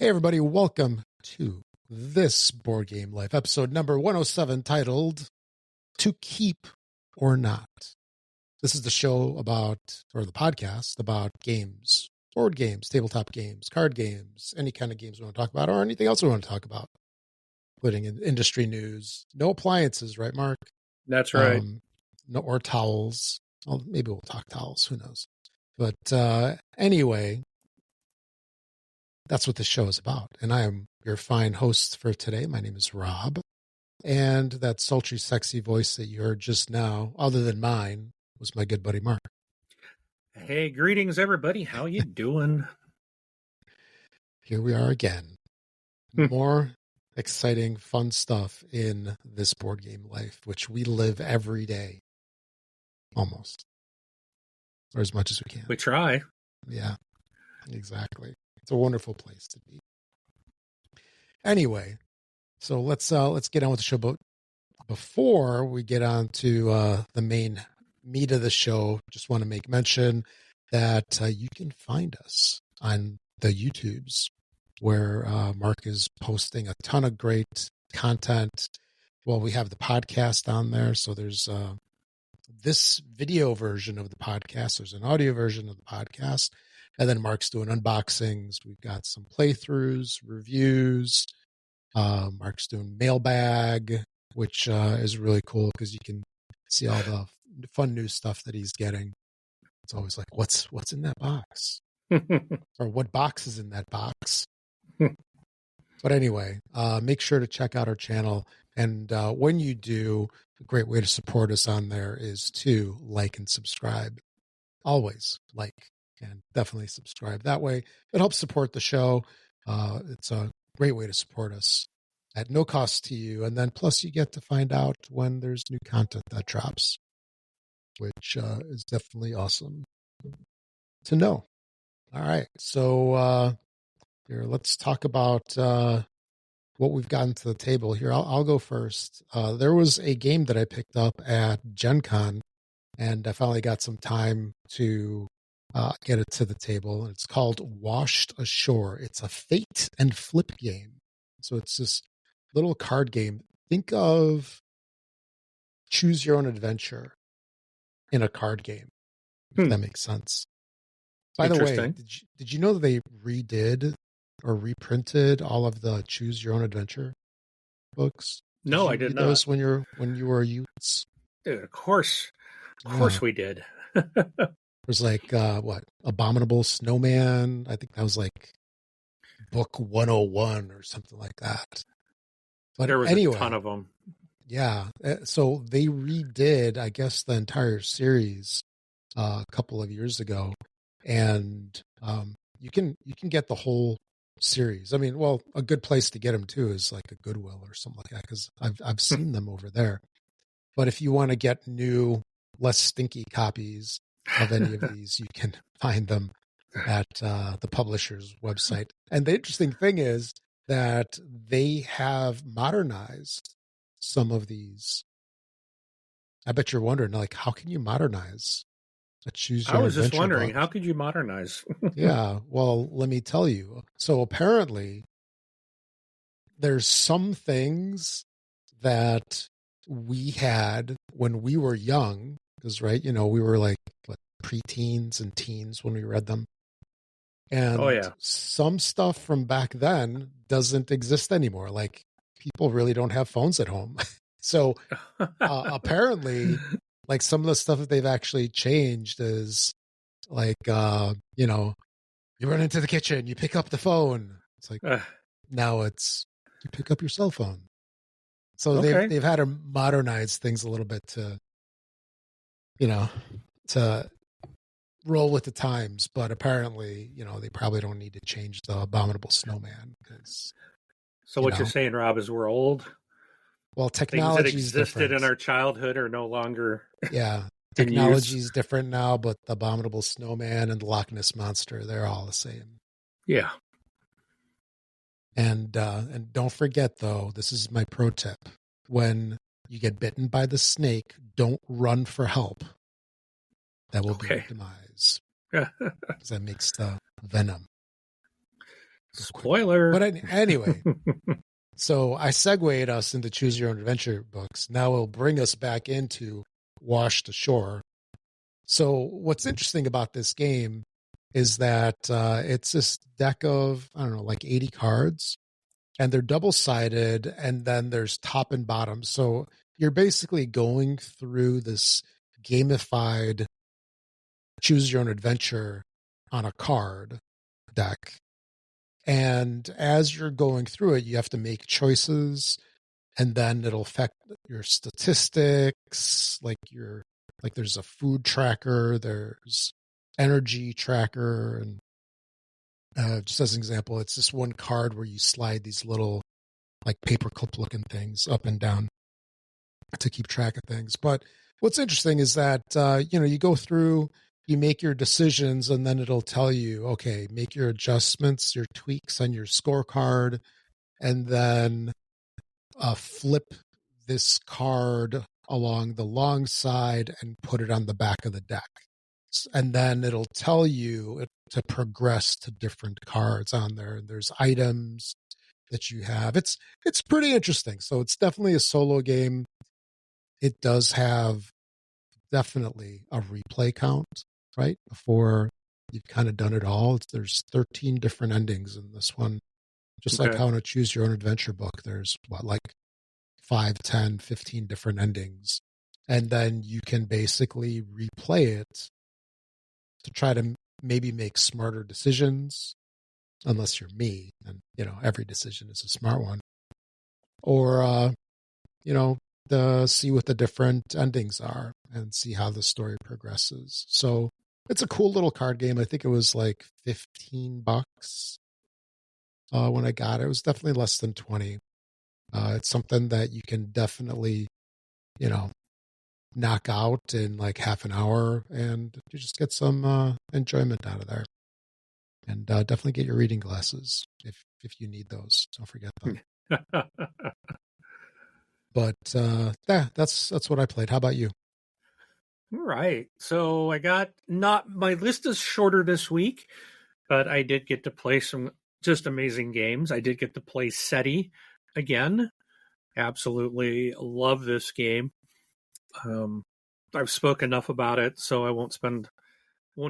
Hey, everybody, welcome to this Board Game Life, episode number 107, titled To Keep or Not. This is the show about, or the podcast about games, board games, tabletop games, card games, any kind of games we want to talk about, or anything else we want to talk about, including in industry news. No appliances, right, Mark? That's right. No, or towels. Well, maybe we'll talk towels, who knows? But anyway, that's what the show is about. And I am your fine host for today. My name is Rob. And that sultry, sexy voice that you heard just now, other than mine, was my good buddy Mark. Hey, greetings, everybody. How you doing? Here we are again. More exciting, fun stuff in this board game life, which we live every day. Almost. Or as much as we can. We try. Yeah, exactly. It's a wonderful place to be. Anyway, so let's get on with the show. But before we get on to the main meat of the show, just want to make mention that you can find us on the YouTubes, where Mark is posting a ton of great content. Well, we have the podcast on there, so there's this video version of the podcast. There's an audio version of the podcast. And then Mark's doing unboxings. We've got some playthroughs, reviews. Mark's doing mailbag, which is really cool because you can see all the fun new stuff that he's getting. It's always like, what's in that box? Or what box is in that box? But anyway, make sure to check out our channel. And when you do, a great way to support us on there is to like and subscribe. Always like. And definitely subscribe. That way, it helps support the show. It's a great way to support us at no cost to you. And then plus you get to find out when there's new content that drops, which is definitely awesome to know. All right. So here, let's talk about what we've gotten to the table here. I'll go first. There was a game that I picked up at Gen Con, and I finally got some time to get it to the table. It's called Washed Ashore. It's a fate and flip game. So it's this little card game. Think of choose your own adventure in a card game. If that makes sense. By the way, did you know that they redid or reprinted all of the choose your own adventure books? No, I did not. Those when you were youths? Dude, of course we did. There's like, Abominable Snowman. I think that was like book 101 or something like that. But there was anyway, a ton of them. Yeah. So they redid, I guess, the entire series a couple of years ago. And you can get the whole series. I mean, well, a good place to get them too is like a Goodwill or something like that, because I've seen them over there. But if you want to get new, less stinky copies of any of these, you can find them at the publisher's website. And the interesting thing is that they have modernized some of these. I bet you're wondering, like, how can you modernize a choose your own adventure? I was just wondering, how could you modernize? Yeah, well, let me tell you. So apparently there's some things that we had when we were young, because, right, we were like preteens and teens when we read them. And some stuff from back then doesn't exist anymore. Like, people really don't have phones at home. So apparently, like, some of the stuff that they've actually changed is like, you run into the kitchen, you pick up the phone. It's like, now it's, you pick up your cell phone. So they've had to modernize things a little bit to roll with the times, but apparently, they probably don't need to change the Abominable Snowman. So what you're saying, Rob, is we're old? Well, technology things that existed different in our childhood are no longer. Yeah, technology is different now, but the Abominable Snowman and the Loch Ness Monster, they're all the same. Yeah. And don't forget, though, this is my pro tip: when you get bitten by the snake, don't run for help. That will be your demise. Because that makes the venom. real quick. Spoiler. But anyway, so I segued us into Choose Your Own Adventure books. Now it'll bring us back into Washed Ashore. So what's interesting about this game is that it's this deck of, I don't know, like 80 cards, and they're double-sided, and then there's top and bottom. So you're basically going through this gamified Choose Your Own Adventure on a card deck. And as you're going through it, you have to make choices, and then it'll affect your statistics, like there's a food tracker, there's energy tracker, and just as an example, it's this one card where you slide these little like paperclip looking things up and down to keep track of things. But what's interesting is that you go through, you make your decisions, and then it'll tell you, okay, make your adjustments, your tweaks on your scorecard, and then flip this card along the long side and put it on the back of the deck. And then it'll tell you to progress to different cards on there. And there's items that you have. It's pretty interesting. So it's definitely a solo game. It does have definitely a replay count, right? Before you've kind of done it all. There's 13 different endings in this one. Just like how in a Choose Your Own Adventure book, there's like 5, 10, 15 different endings. And then you can basically replay it to try to maybe make smarter decisions, unless you're me, and every decision is a smart one. Or to see what the different endings are and see how the story progresses. So it's a cool little card game. I think it was like $15 when I got it. It was definitely less than 20. It's something that you can definitely, knock out in like half an hour, and you just get some enjoyment out of there. And definitely get your reading glasses if you need those. Don't forget them. But that's what I played. How about you? All right. So I got my list is shorter this week, but I did get to play some just amazing games. I did get to play SETI again. Absolutely love this game. I've spoke enough about it, so I won't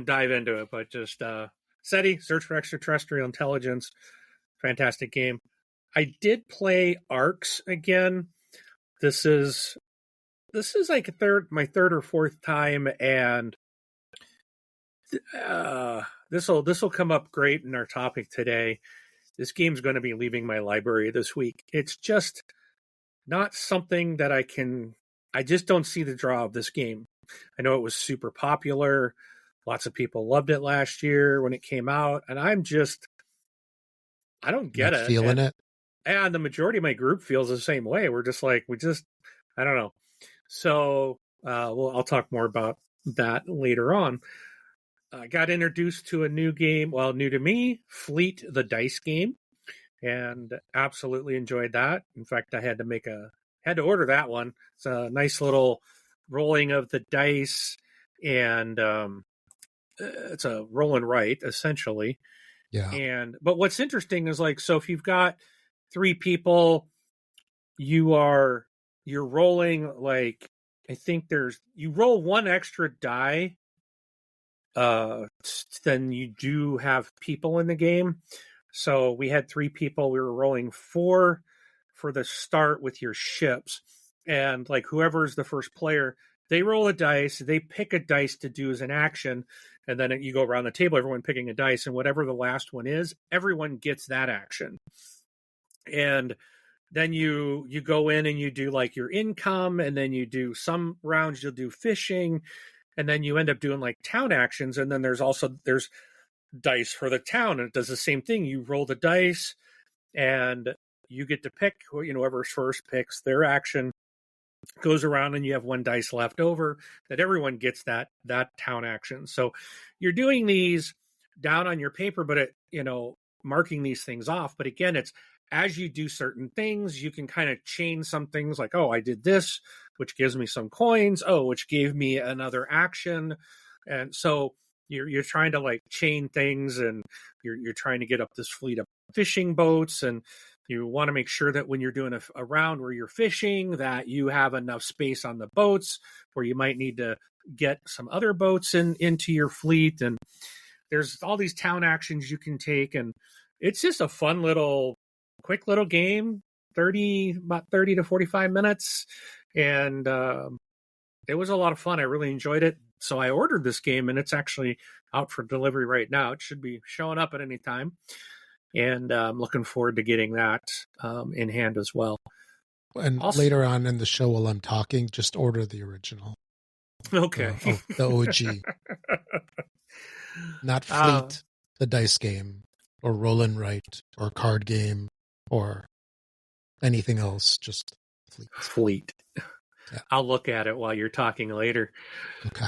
dive into it, but just SETI, Search for Extraterrestrial Intelligence, fantastic game. I did play ARCs again. This is like my third or fourth time, and this will come up great in our topic today. This game's going to be leaving my library this week. It's just not something that I just don't see the draw of this game. I know it was super popular. Lots of people loved it last year when it came out, and I don't get it. Feeling it. And the majority of my group feels the same way. We're just like, I don't know. So, I'll talk more about that later on. I got introduced to a new game, new to me, Fleet, the dice game, and absolutely enjoyed that. In fact, I had to order that one. It's a nice little rolling of the dice, and it's a roll and write essentially. Yeah. But what's interesting is so if you've got 3 people, you're rolling I think you roll 1 extra die than you do have people in the game. So we had 3 people. We were rolling 4 for the start with your ships, and whoever's the first player, they roll a dice. They pick a dice to do as an action, and then you go around the table, everyone picking a dice, and whatever the last one is, everyone gets that action. And then you go in and you do your income, and then you do some rounds, you'll do fishing, and then you end up doing town actions. And then there's dice for the town, and it does the same thing. You roll the dice and you get to pick, whoever's first picks their action, goes around, and you have 1 dice left over that everyone gets that town action. So you're doing these down on your paper, but marking these things off. But again, it's as you do certain things, you can kind of chain some things I did this, which gives me some coins, which gave me another action. And so you're trying to like chain things, and you're trying to get up this fleet of fishing boats, and you want to make sure that when you're doing a round where you're fishing, that you have enough space on the boats where you might need to get some other boats into your fleet. And there's all these town actions you can take, and it's just a fun little, quick little game, about 30 to 45 minutes. And it was a lot of fun. I really enjoyed it. So I ordered this game, and it's actually out for delivery right now. It should be showing up at any time. And I'm looking forward to getting that in hand as well. And also, later on in the show, while I'm talking, just order the original. Okay. The OG. Not Fleet, the dice game, or Roll and Write, or card game, or anything else. Just Fleet. Yeah. I'll look at it while you're talking later. Okay.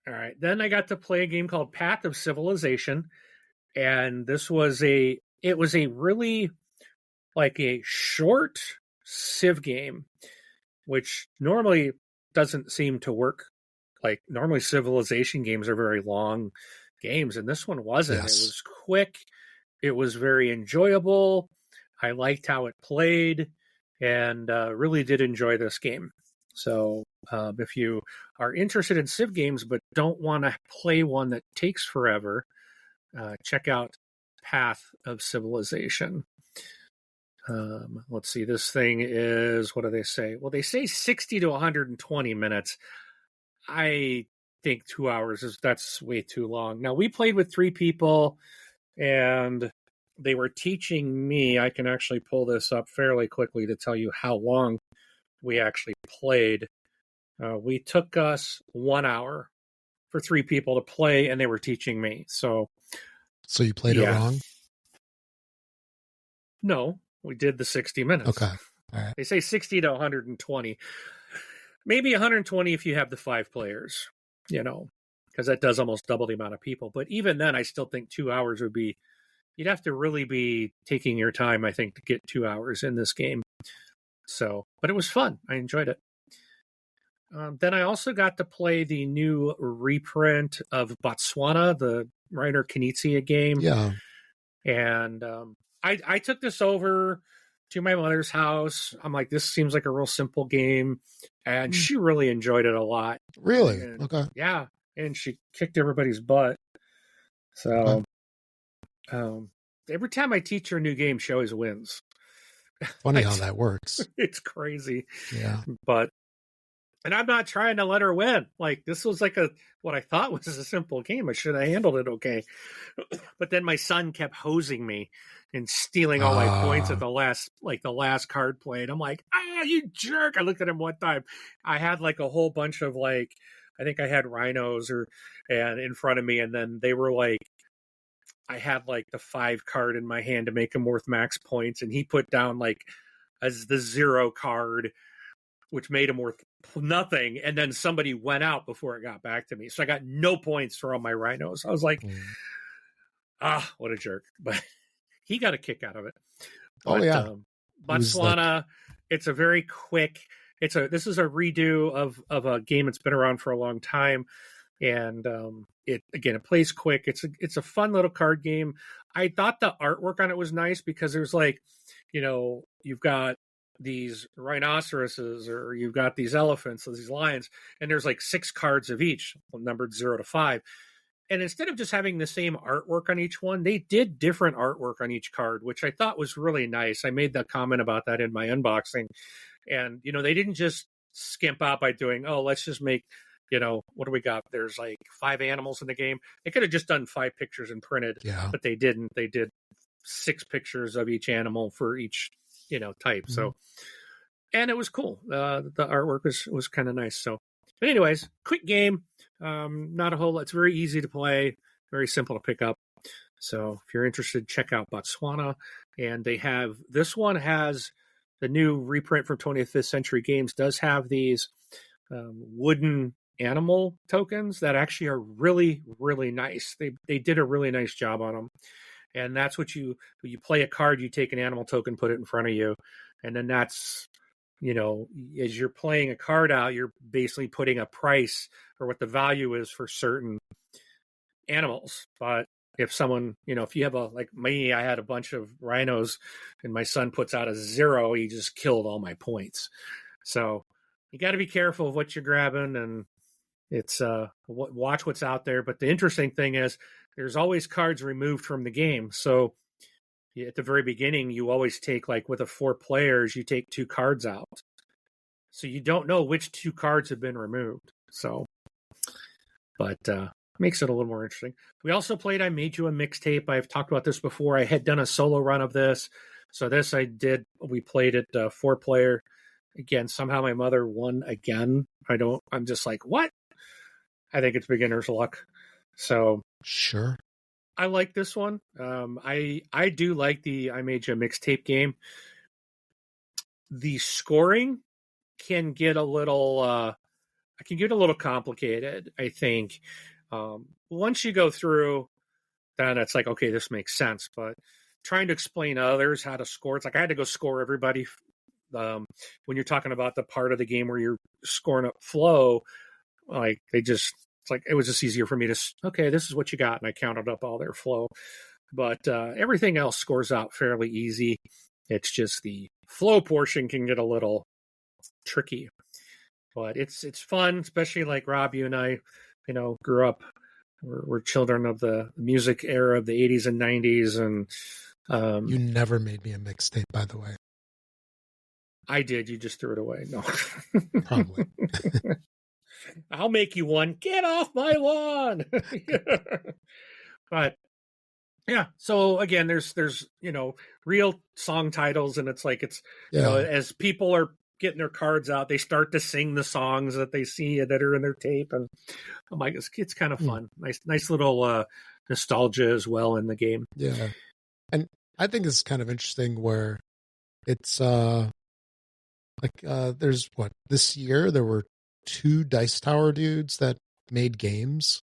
All right. Then I got to play a game called Path of Civilization. And this was a really like a short Civ game, which normally doesn't seem to work. Like normally Civilization games are very long games, and this one wasn't. Yes. It was quick. It was very enjoyable. I liked how it played, and really did enjoy this game. So if you are interested in Civ games but don't want to play one that takes forever, check out Path of Civilization. Let's see. This thing is, what do they say? Well, they say 60 to 120 minutes. I think 2 hours that's way too long. Now, we played with 3 people, and they were teaching me. I can actually pull this up fairly quickly to tell you how long we actually played. We took us 1 hour for 3 people to play, and they were teaching me. So you played it wrong? No, we did the 60 minutes. Okay. All right. They say 60 to 120. Maybe 120 if you have the 5 players, because that does almost double the amount of people. But even then, I still think 2 hours would be, you'd have to really be taking your time, I think, to get 2 hours in this game. So, but it was fun. I enjoyed it. Then I also got to play the new reprint of Botswana, the Reiner Knizia game. Yeah. And I took this over to my mother's house. I'm like, this seems like a real simple game. And she really enjoyed it a lot. Really? And, okay. Yeah. And she kicked everybody's butt. So every time I teach her a new game, she always wins. Funny how that works. It's crazy. Yeah. And I'm not trying to let her win. Like, this was like what I thought was a simple game. I should have handled it okay. But then my son kept hosing me and stealing all my points at the last card played. I'm like, you jerk. I looked at him one time. I had like a whole bunch of I think I had rhinos and in front of me. And then they were like, I had like the 5 card in my hand to make him worth max points. And he put down as the 0 card, which made him worth nothing. And then somebody went out before it got back to me. So I got no points for all my rhinos. I was like, what a jerk. But he got a kick out of it. But, yeah. Botswana, it's a very quick, this is a redo of a game that's been around for a long time. And it plays quick. It's a fun little card game. I thought the artwork on it was nice because there's you've got these rhinoceroses, or you've got these elephants, or these lions, and there's 6 cards of each, numbered 0 to 5. And instead of just having the same artwork on each one, they did different artwork on each card, which I thought was really nice. I made that comment about that in my unboxing. And, they didn't just skimp out by doing, let's just make, what do we got? There's 5 animals in the game. They could have just done 5 pictures and printed, but they didn't. They did 6 pictures of each animal for each type. Mm-hmm. So, and it was cool. The artwork was kind of nice. So, but anyways, quick game. Not a whole lot. It's very easy to play, very simple to pick up. So if you're interested, check out Botswana. And this one has the new reprint from 20th Century Games does have these wooden animal tokens that actually are really, really nice. They did a really nice job on them. And that's when you play a card, you take an animal token, put it in front of you. And then that's, as you're playing a card out, you're basically putting a price or what the value is for certain animals. But if someone, if you have like me, I had a bunch of rhinos and my son puts out a 0, he just killed all my points. So you got to be careful of what you're grabbing, and it's watch what's out there. But the interesting thing is there's always cards removed from the game. So at the very beginning, you always take, like with 4 players, you take 2 cards out. So you don't know which 2 cards have been removed. So, but makes it a little more interesting. We also played I Made You a Mixtape. I've talked about this before. I had done a solo run of this. So this I did. We played it 4-player. Again, somehow my mother won again. I'm just like, what? I think it's beginner's luck. So sure. I like this one. I do like the I Made You a Mixtape game. The scoring can get a little complicated, I think. Once you go through, then it's like, okay, this makes sense. But trying to explain to others how to score, it's like I had to go score everybody. When you're talking about the part of the game where you're scoring up flow, like it's like it was just easier for me to, okay, this is what you got, and I counted up all their flow. But everything else scores out fairly easy. It's just the flow portion can get a little tricky. But it's fun, especially like Rob, you and I, grew up. We're children of the music era of the 80s and 90s, and you never made me a mixtape, by the way. I did. You just threw it away. No, probably. I'll make you one. Get off my lawn. But yeah. So again, there's real song titles, and it's like as people are getting their cards out, they start to sing the songs that they see that are in their tape, and oh my gosh, it's kind of fun. Nice little nostalgia as well in the game. Yeah, and I think it's kind of interesting where it's there's this year there were 2 Dice Tower dudes that made games.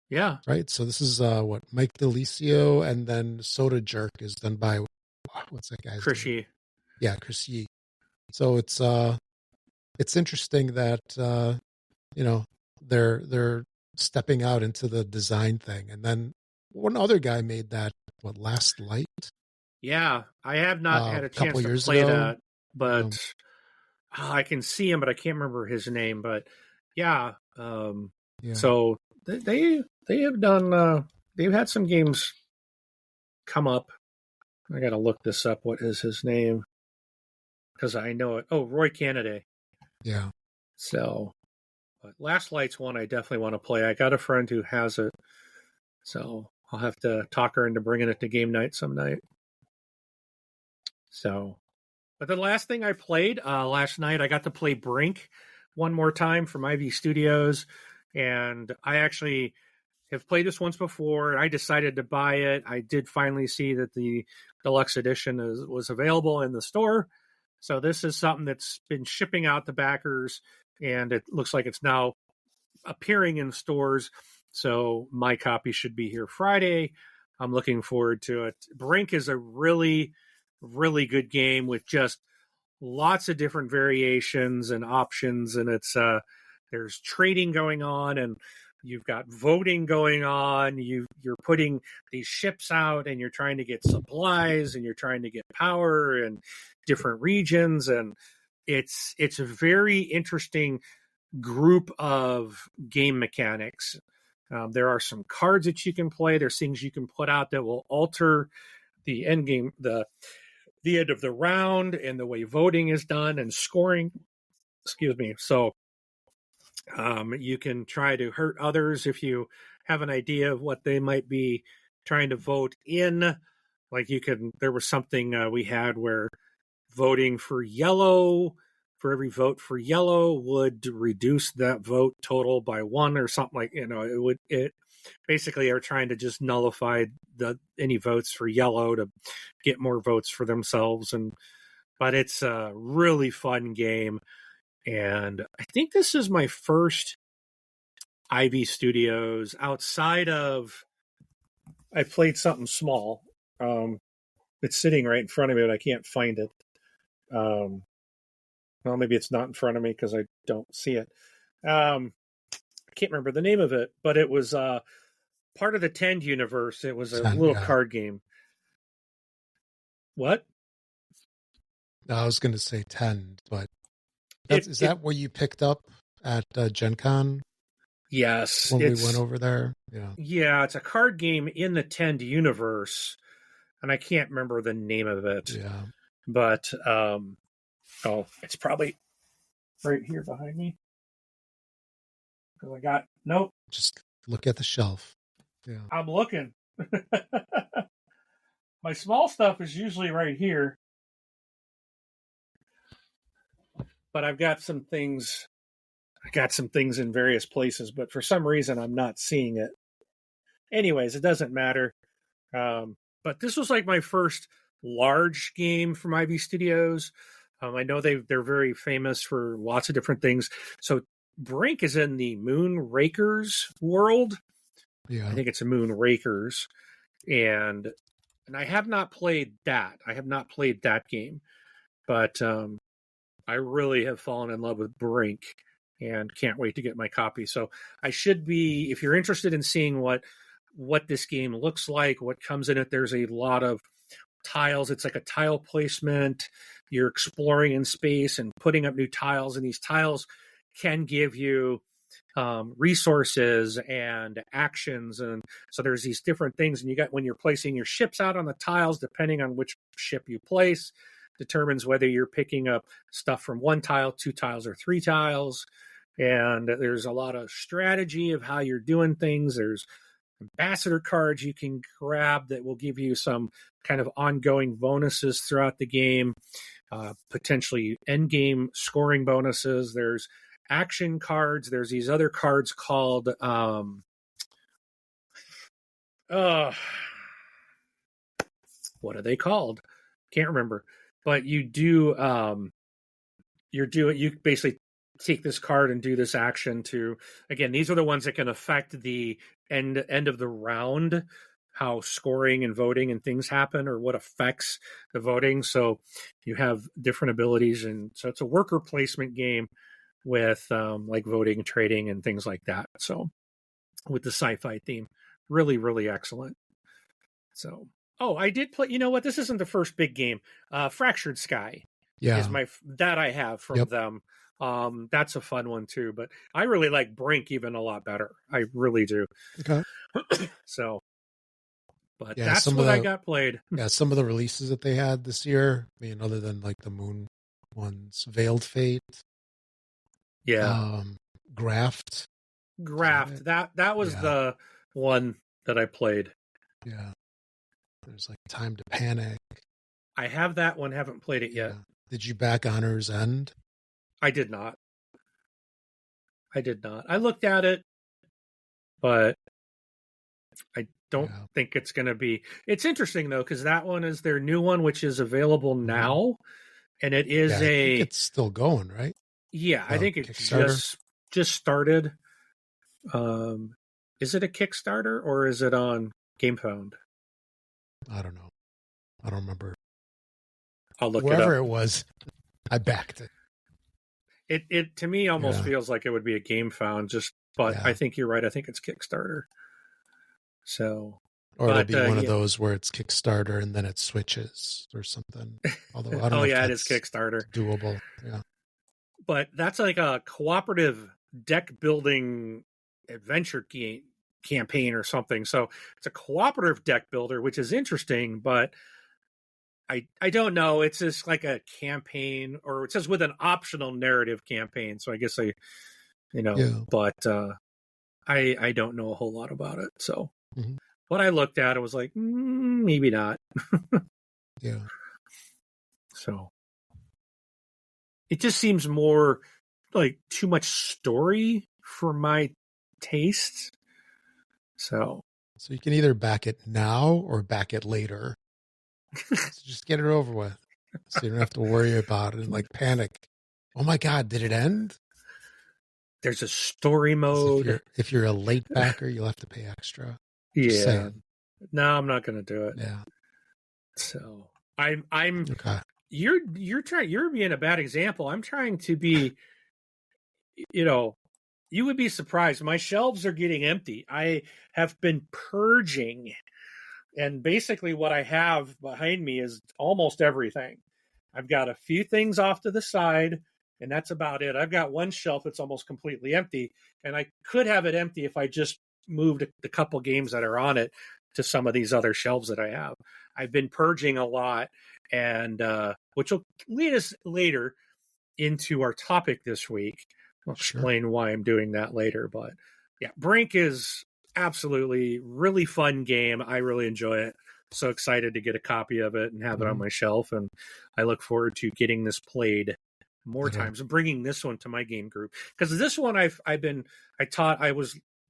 Yeah. Right. So this is Mike DeLisio, and then Soda Jerk is done by what's that guy's Chris name? Yee. Yeah, Chris Yee. So it's interesting that they're stepping out into the design thing, and then one other guy made that Last Light. Yeah, I have not had a chance to play that, but I can see him, but I can't remember his name. But yeah, so they have done. They've had some games come up. I got to look this up. What is his name? Because I know it. Oh, Roy Cannaday. Yeah. So, but Last Light's one I definitely want to play. I got a friend who has it, so I'll have to talk her into bringing it to game night some night. So, but the last thing I played last night, I got to play Brink one more time from Ivy Studios, and I actually have played this once before. I decided to buy it. I did finally see that the deluxe edition was available in the store. So this is something that's been shipping out to backers, and it looks like it's now appearing in stores. So my copy should be here Friday. I'm looking forward to it. Brink is a really, really good game with just lots of different variations and options, and it's there's trading going on, and you've got voting going on. You're putting these ships out, and you're trying to get supplies, and you're trying to get power and different regions, and it's a very interesting group of game mechanics. There are some cards that you can play. There's things you can put out that will alter the end game, the end of the round, and the way voting is done and scoring. Excuse me. So you can try to hurt others if you have an idea of what they might be trying to vote in. Like there was something we had where voting for yellow, for every vote for yellow would reduce that vote total by 1 or something, like, it basically are trying to just nullify any votes for yellow to get more votes for themselves. But it's a really fun game. And I think this is my first Ivy Studios outside of, I played something small. It's sitting right in front of me, but I can't find it. Well, maybe it's not in front of me because I don't see it. I can't remember the name of it, but it was part of the Tend universe. It was a 10, little yeah. card game. What? I was going to say 10, but is that what you picked up at Gen Con? Yes. When we went over there? Yeah. Yeah, it's a card game in the Tend universe, and I can't remember the name of it. Yeah. But, it's probably right here behind me. Because nope. Just look at the shelf. Yeah. I'm looking. My small stuff is usually right here. But I've got some things. I got some things in various places, but for some reason I'm not seeing it. Anyways, it doesn't matter. But this was like my first large game from Ivy Studios. I know they're very famous for lots of different things. So Brink is in the Moonrakers world. Yeah. I think it's a Moonrakers. And I have not played that. I have not played that game. But I really have fallen in love with Brink and can't wait to get my copy. So I should be, if you're interested in seeing what this game looks like, what comes in it, there's a lot of tiles. It's like a tile placement. You're exploring in space and putting up new tiles, and these tiles can give you resources and actions. And so there's these different things, and you got, when you're placing your ships out on the tiles, depending on which ship you place, determines whether you're picking up stuff from one tile, two tiles, or three tiles. And there's a lot of strategy of how you're doing things. There's ambassador cards you can grab that will give you some kind of ongoing bonuses throughout the game, potentially end game scoring bonuses. There's action cards. There's these other cards called what are they called? Can't remember. But you basically take this card and do this action to, again, these are the ones that can affect the end of the round, how scoring and voting and things happen, or what affects the voting. So you have different abilities, and so it's a worker placement game with like voting, trading, and things like that. So with the sci-fi theme, really, really excellent. So, I did play. You know what? This isn't the first big game. Fractured Sky is that I have from them. That's a fun one too, but I really like Brink even a lot better. I really do. Okay. So, but that's what I got played. Yeah, some of the releases that they had this year, I mean, other than like the Moon ones, Veiled Fate. Yeah. Graft. That was the one that I played. Yeah. There's like Time to Panic. I have that one, haven't played it yet. Yeah. Did you back Honor's End? I did not. I looked at it, but I don't think it's going to be. It's interesting though, because that one is their new one, which is available now, and it is I think it's still going, right? Yeah, I think it just started. Is it a Kickstarter or is it on GameFound? I don't know. I don't remember. I'll look Wherever it up. It was, I backed it. It to me almost feels like it would be a GameFound, but I think you're right. I think it's Kickstarter. So, or it'll be one of those where it's Kickstarter and then it switches or something. Although I don't know. It is Kickstarter. Doable. Yeah. But that's like a cooperative deck building adventure campaign or something. So it's a cooperative deck builder, which is interesting, but I don't know. It's just like a campaign, or it says with an optional narrative campaign. So I guess but I don't know a whole lot about it. So what I looked at, it was like, maybe not. Yeah. So it just seems more like too much story for my taste. So you can either back it now or back it later. So just get it over with, so you don't have to worry about it and like panic. Oh my God, did it end? There's a story mode. If you're a late backer, you'll have to pay extra. Yeah. No, I'm not going to do it. Yeah. So I'm. Okay. You're being a bad example. I'm trying to be, You would be surprised. My shelves are getting empty. I have been purging, and basically what I have behind me is almost everything. I've got a few things off to the side, and that's about it. I've got one shelf that's almost completely empty, and I could have it empty if I just moved the couple games that are on it to some of these other shelves that I have. I've been purging a lot, and which will lead us later into our topic this week. I'll explain why I'm doing that later. But yeah, Brink is absolutely really fun game. I really enjoy it. So excited to get a copy of it and have it on my shelf. And I look forward to getting this played more times and bringing this one to my game group. Because this one I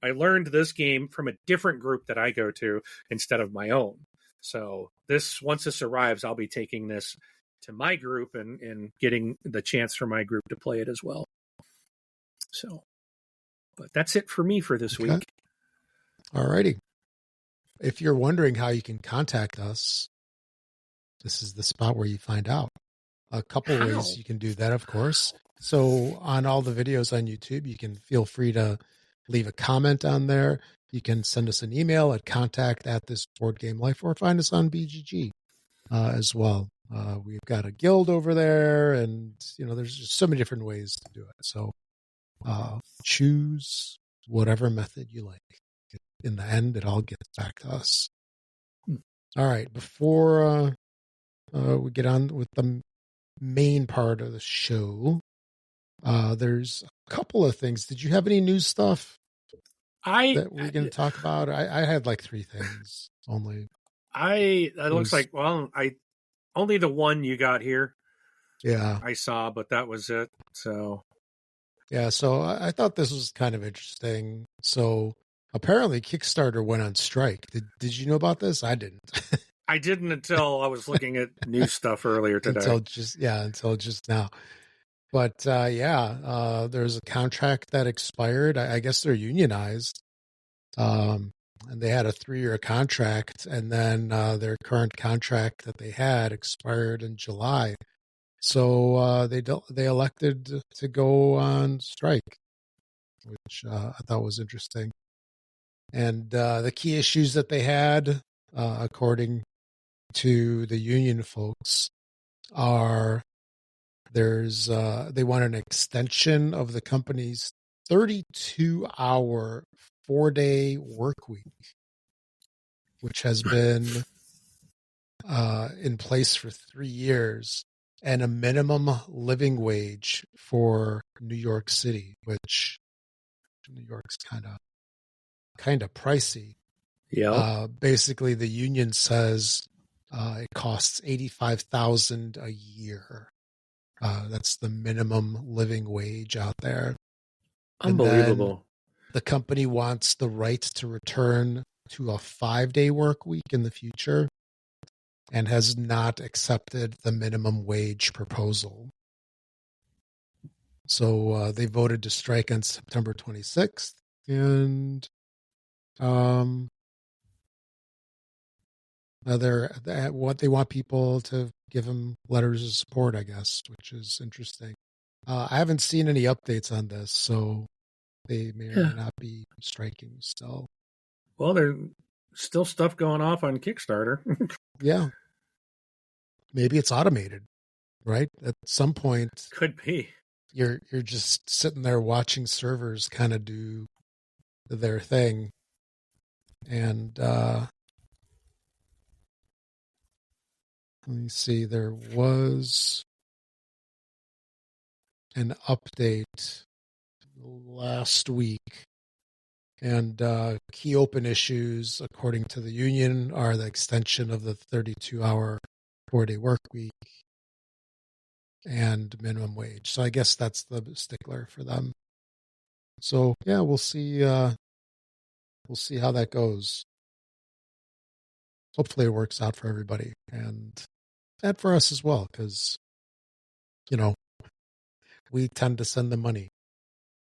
learned this game from a different group that I go to instead of my own. So once this arrives, I'll be taking this to my group and getting the chance for my group to play it as well. So, but that's it for me for this week. All righty. If you're wondering how you can contact us, this is the spot where you find out. A couple ways you can do that, of course. So on all the videos on YouTube, you can feel free to leave a comment on there. You can send us an email at contact@thisboardgamelife, or find us on BGG as well. We've got a guild over there, and there's just so many different ways to do it. So choose whatever method you like. In the end, it all gets back to us. All right, before we get on with the main part of the show, there's a couple of things. Did you have any news stuff that we're going to talk about? I had like 3 things only. Looks like, only the one you got here. Yeah, I saw, but that was it. So yeah, so I thought this was kind of interesting. So apparently Kickstarter went on strike. Did you know about this? I didn't. I didn't until I was looking at news stuff earlier today. until just now. But there's a contract that expired. I guess they're unionized. And they had a 3-year contract, and then their current contract that they had expired in July. So they elected to go on strike, which I thought was interesting. And the key issues that they had, according to the union folks, are they want an extension of the company's 32-hour 4-day work week, which has been in place for 3 years, and a minimum living wage for New York City, which New York's kind of pricey. Yeah. Basically, the union says it costs $85,000 a year. That's the minimum living wage out there. Unbelievable. The company wants the right to return to a 5-day work week in the future, and has not accepted the minimum wage proposal. So they voted to strike on September 26th, and they want people to give them letters of support, I guess, which is interesting. I haven't seen any updates on this, so they may or may not be striking still. Well, there's still stuff going off on Kickstarter. Yeah. Maybe it's automated, right? At some point, could be. You're just sitting there watching servers kind of do their thing, and let me see. There was an update last week, and key open issues, according to the union, are the extension of the 32-hour 4-day work week and minimum wage. So I guess that's the stickler for them. So yeah, we'll see how that goes. Hopefully it works out for everybody, and for us as well, because we tend to send them money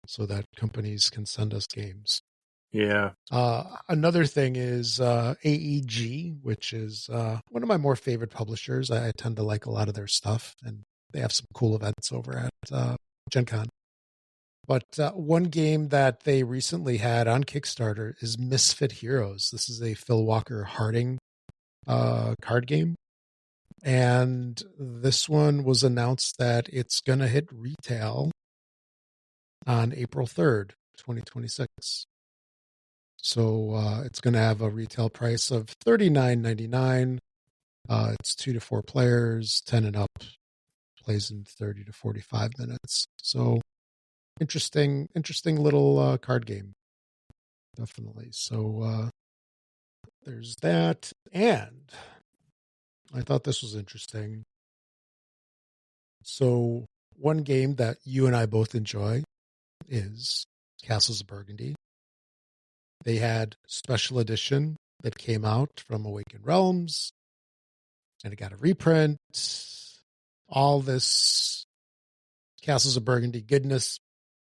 so that companies can send us games. Yeah. Another thing is AEG, which is one of my more favorite publishers. I tend to like a lot of their stuff, and they have some cool events over at Gen Con. But one game that they recently had on Kickstarter is Misfit Heroes. This is a Phil Walker Harding card game. And this one was announced that it's going to hit retail on April 3rd, 2026. So it's going to have a retail price of $39.99. It's 2 to 4 players, 10 and up, plays in 30 to 45 minutes. So interesting little card game. Definitely. So there's that. And I thought this was interesting. So one game that you and I both enjoy is Castles of Burgundy. They had special edition that came out from Awakened Realms, and it got a reprint. All this Castles of Burgundy goodness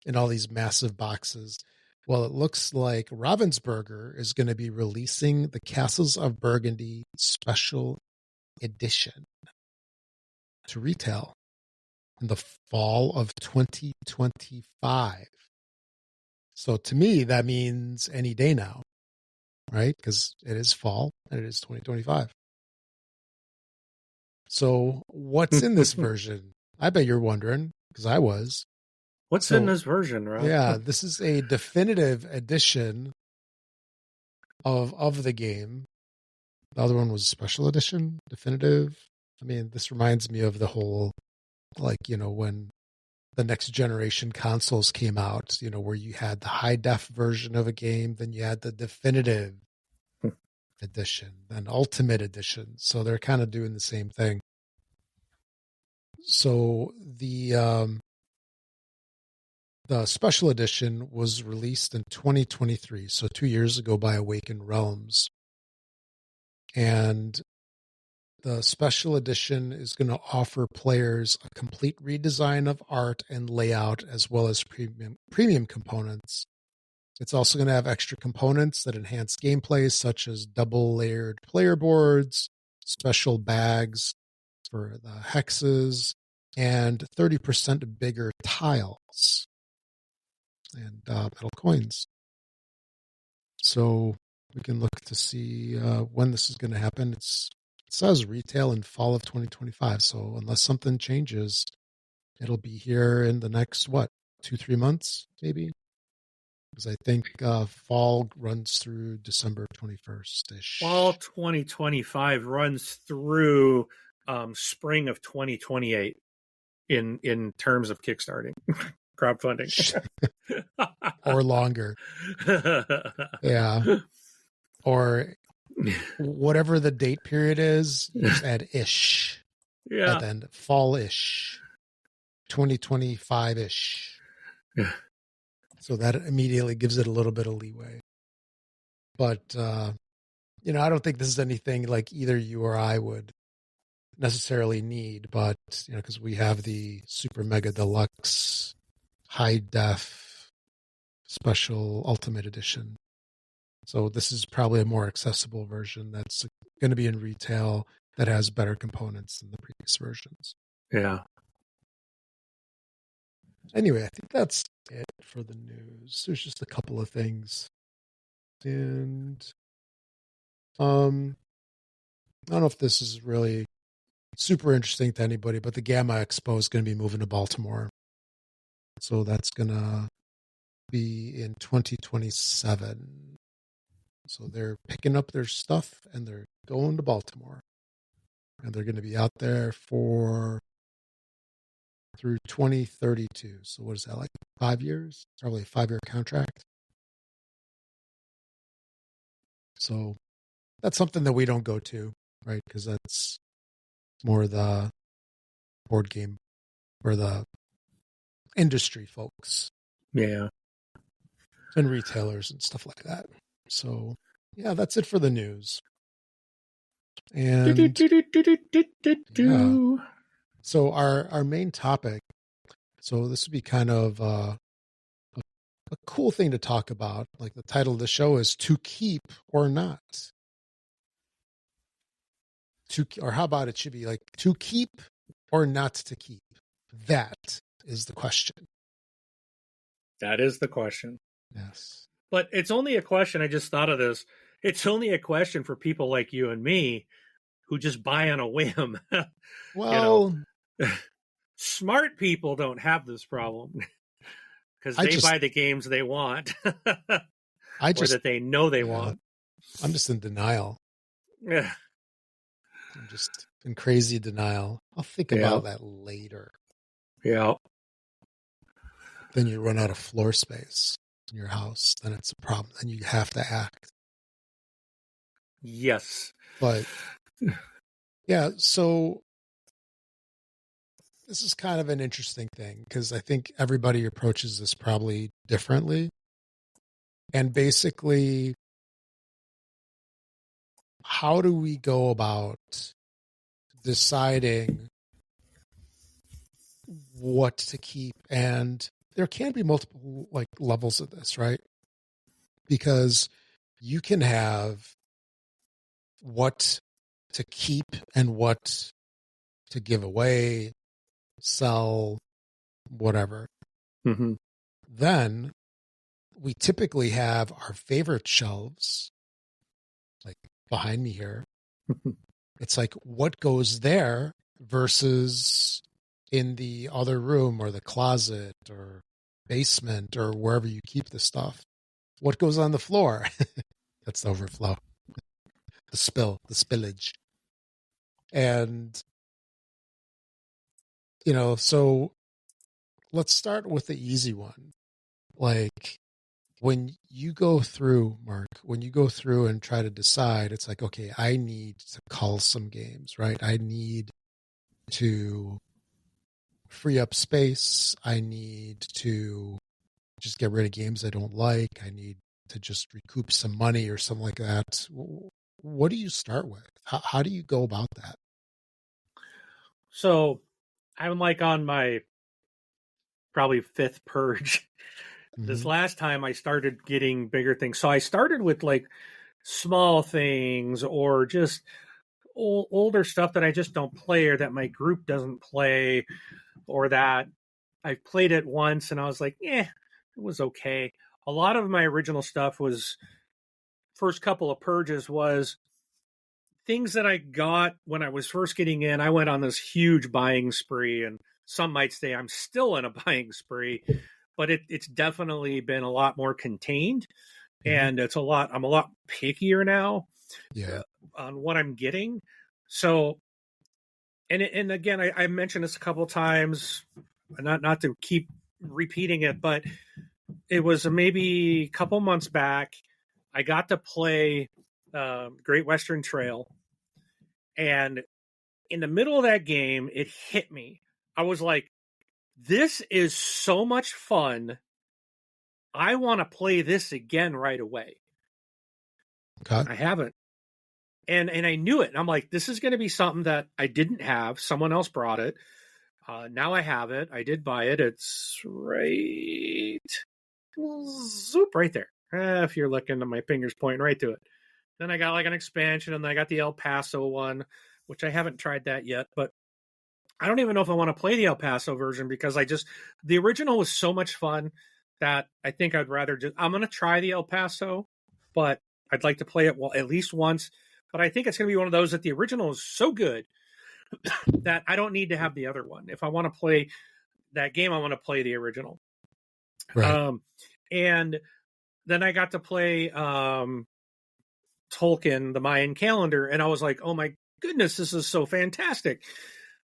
in all these massive boxes. Well, it looks like Ravensburger is going to be releasing the Castles of Burgundy special edition to retail in the fall of 2025. So to me, that means any day now, right? Because it is fall and it is 2025. So what's in this version? I bet you're wondering, because I was. What's in this version, Rob? Yeah, this is a definitive edition of the game. The other one was special edition, definitive. I mean, this reminds me of the whole, when the next generation consoles came out, where you had the high def version of a game, then you had the definitive edition, then ultimate edition. So they're kind of doing the same thing. So the special edition was released in 2023, so 2 years ago by Awakened Realms. And the special edition is going to offer players a complete redesign of art and layout, as well as premium components. It's also going to have extra components that enhance gameplay, such as double-layered player boards, special bags for the hexes, and 30% bigger tiles and metal coins. So we can look to see when this is going to happen. It says retail in fall of 2025. So unless something changes, it'll be here in the next, 2-3 months, maybe? Because I think fall runs through December 21st-ish. Fall 2025 runs through spring of 2028 in terms of kickstarting, crowdfunding. Or longer. Yeah. Or whatever the date period is, you just add ish. Yeah. And then fall-ish. 2025-ish. Yeah. So that immediately gives it a little bit of leeway. But, I don't think this is anything like either you or I would necessarily need, but, because we have the super mega deluxe high def special ultimate edition. So this is probably a more accessible version that's going to be in retail that has better components than the previous versions. Yeah. Anyway, I think that's it for the news. There's just a couple of things. And I don't know if this is really super interesting to anybody, but the Gamma Expo is going to be moving to Baltimore. So that's going to be in 2027. So they're picking up their stuff and they're going to Baltimore. And they're going to be out there through 2032. So what is that, like 5 years? Probably a 5-year contract. So that's something that we don't go to, right? Because that's more the board game or the industry folks. Yeah. And retailers and stuff like that. So, yeah, that's it for the news. And yeah. So our main topic, so this would be kind of a cool thing to talk about. Like the title of the show is To Keep or Not. Or how about it should be like to keep or not to keep? That is the question. That is the question. Yes. But it's only a question. I just thought of this. It's only a question for people like you and me who just buy on a whim. Well, Smart people don't have this problem because I they just, buy the games they want I or just, that they know they yeah, want. I'm just in denial. Yeah. I'm just in crazy denial. I'll think about that later. Yeah. Then you run out of floor space in your house. Then it's a problem. Then you have to act. Yes. But yeah, so this is kind of an interesting thing because I think everybody approaches this probably differently. And basically, how do we go about deciding what to keep? And there can be multiple like levels of this, right? Because you can have what to keep and what to give away, sell, whatever. Mm-hmm. Then we typically have our favorite shelves, like behind me here. It's like what goes there versus in the other room or the closet or basement or wherever you keep the stuff. What goes on the floor? That's the overflow, the spill, the spillage. And, so let's start with the easy one. Like when you go through, Mark, when you go through and try to decide, it's like, okay, I need to cull some games, right? I need to free up space. I need to just get rid of games I don't like. I need to just recoup some money or something like that. What do you start with? How do you go about that? So I'm like on my probably fifth purge. This Mm-hmm. last time I started getting bigger things. So I started with like small things or just older stuff that I just don't play or that my group doesn't play or that I played it once and I was like, it was okay. A lot of my original stuff was first couple of purges was things that I got when I was first getting in. I went on this huge buying spree, and some might say I'm still in a buying spree, but it's definitely been a lot more contained, and I'm a lot pickier now on what I'm getting. So, and again, I mentioned this a couple of times, not to keep repeating it, but it was maybe a couple months back. I got to play Great Western Trail, and in the middle of that game, it hit me. I was like, this is so much fun. I want to play this again right away. Okay. I haven't. And I knew it. I'm like, this is going to be something that I didn't have. Someone else brought it. Now I have it. I did buy it. It's right there. If you're looking at my fingers pointing right to it. Then I got like an expansion, and then I got the El Paso one, which I haven't tried that yet. But I don't even know if I want to play the El Paso version because the original was so much fun that I think I'd rather I'm going to try the El Paso, but I'd like to play it at least once. But I think it's going to be one of those that the original is so good that I don't need to have the other one. If I want to play that game, I want to play the original. Right. And then I got to play Tolkien, the Mayan calendar, and I was like, oh my goodness, this is so fantastic.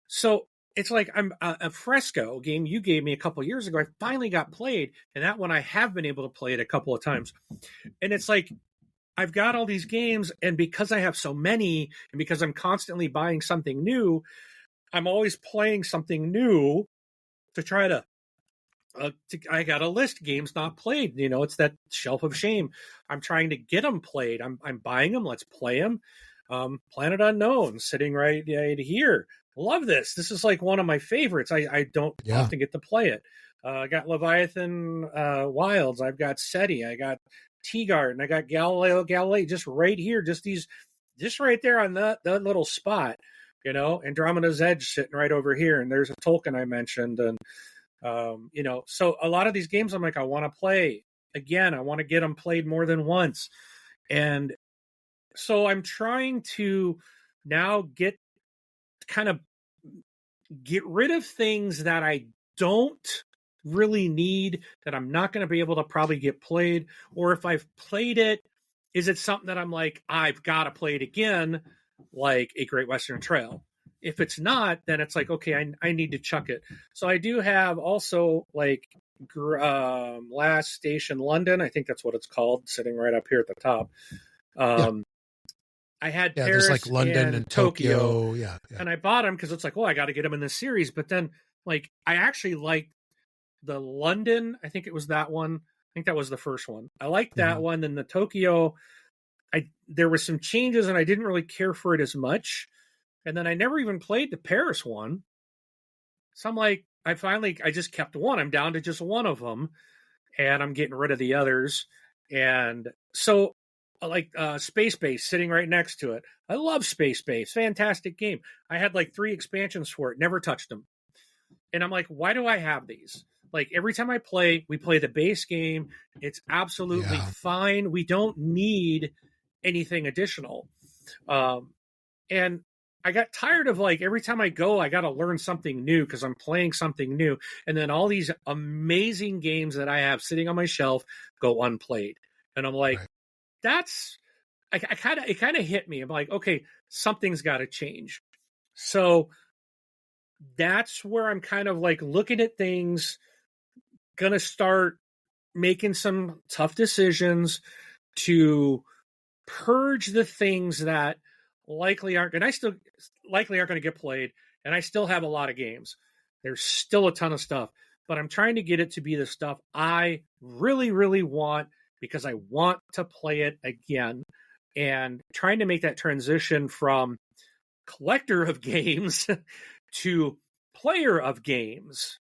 So it's like I'm a Fresco game you gave me a couple of years ago. I finally got played, and that one I have been able to play it a couple of times. And it's like I've got all these games, and because I have so many, and because I'm constantly buying something new, I'm always playing something new to try to. I got a list games not played. It's that shelf of shame. I'm trying to get them played. I'm buying them. Let's play them. Planet Unknown sitting right here. Love this. This is like one of my favorites. I don't often get to play it. I got Leviathan Wilds. I've got SETI. I got Teagarden. I got Galilei just right here. Just right there on that little spot. Andromeda's Edge sitting right over here. And there's a Tolkien I mentioned. And So a lot of these games I'm like, I want to play again. I want to get them played more than once. And so I'm trying to now get rid of things that I don't really need, that I'm not going to be able to probably get played. Or if I've played it, is it something that I'm like, I've got to play it again, like a Great Western Trail? If it's not, then it's like, okay, I need to chuck it. So I do have also like Last Station London. I think that's what it's called, sitting right up here at the top. I had Paris, there's like London and Tokyo. Yeah. And I bought them because it's like, I got to get them in this series. But then, like, I actually liked the London. I think it was that one. I think that was the first one. I liked that one. Then the Tokyo, there were some changes, and I didn't really care for it as much. And then I never even played the Paris one. So I'm like, I just kept one. I'm down to just one of them, and I'm getting rid of the others. And so, like Space Base sitting right next to it. I love Space Base. Fantastic game. I had like 3 expansions for it. Never touched them. And I'm like, why do I have these? Like every time we play the base game. It's absolutely fine. We don't need anything additional. And I got tired of like every time I go, I got to learn something new because I'm playing something new. And then all these amazing games that I have sitting on my shelf go unplayed. And I'm like, it kind of hit me. I'm like, okay, something's got to change. So that's where I'm kind of like looking at things, going to start making some tough decisions to purge the things that likely aren't going to get played. And I still have a lot of games. There's still a ton of stuff, but I'm trying to get it to be the stuff I really, really want because I want to play it again, and trying to make that transition from collector of games to player of games,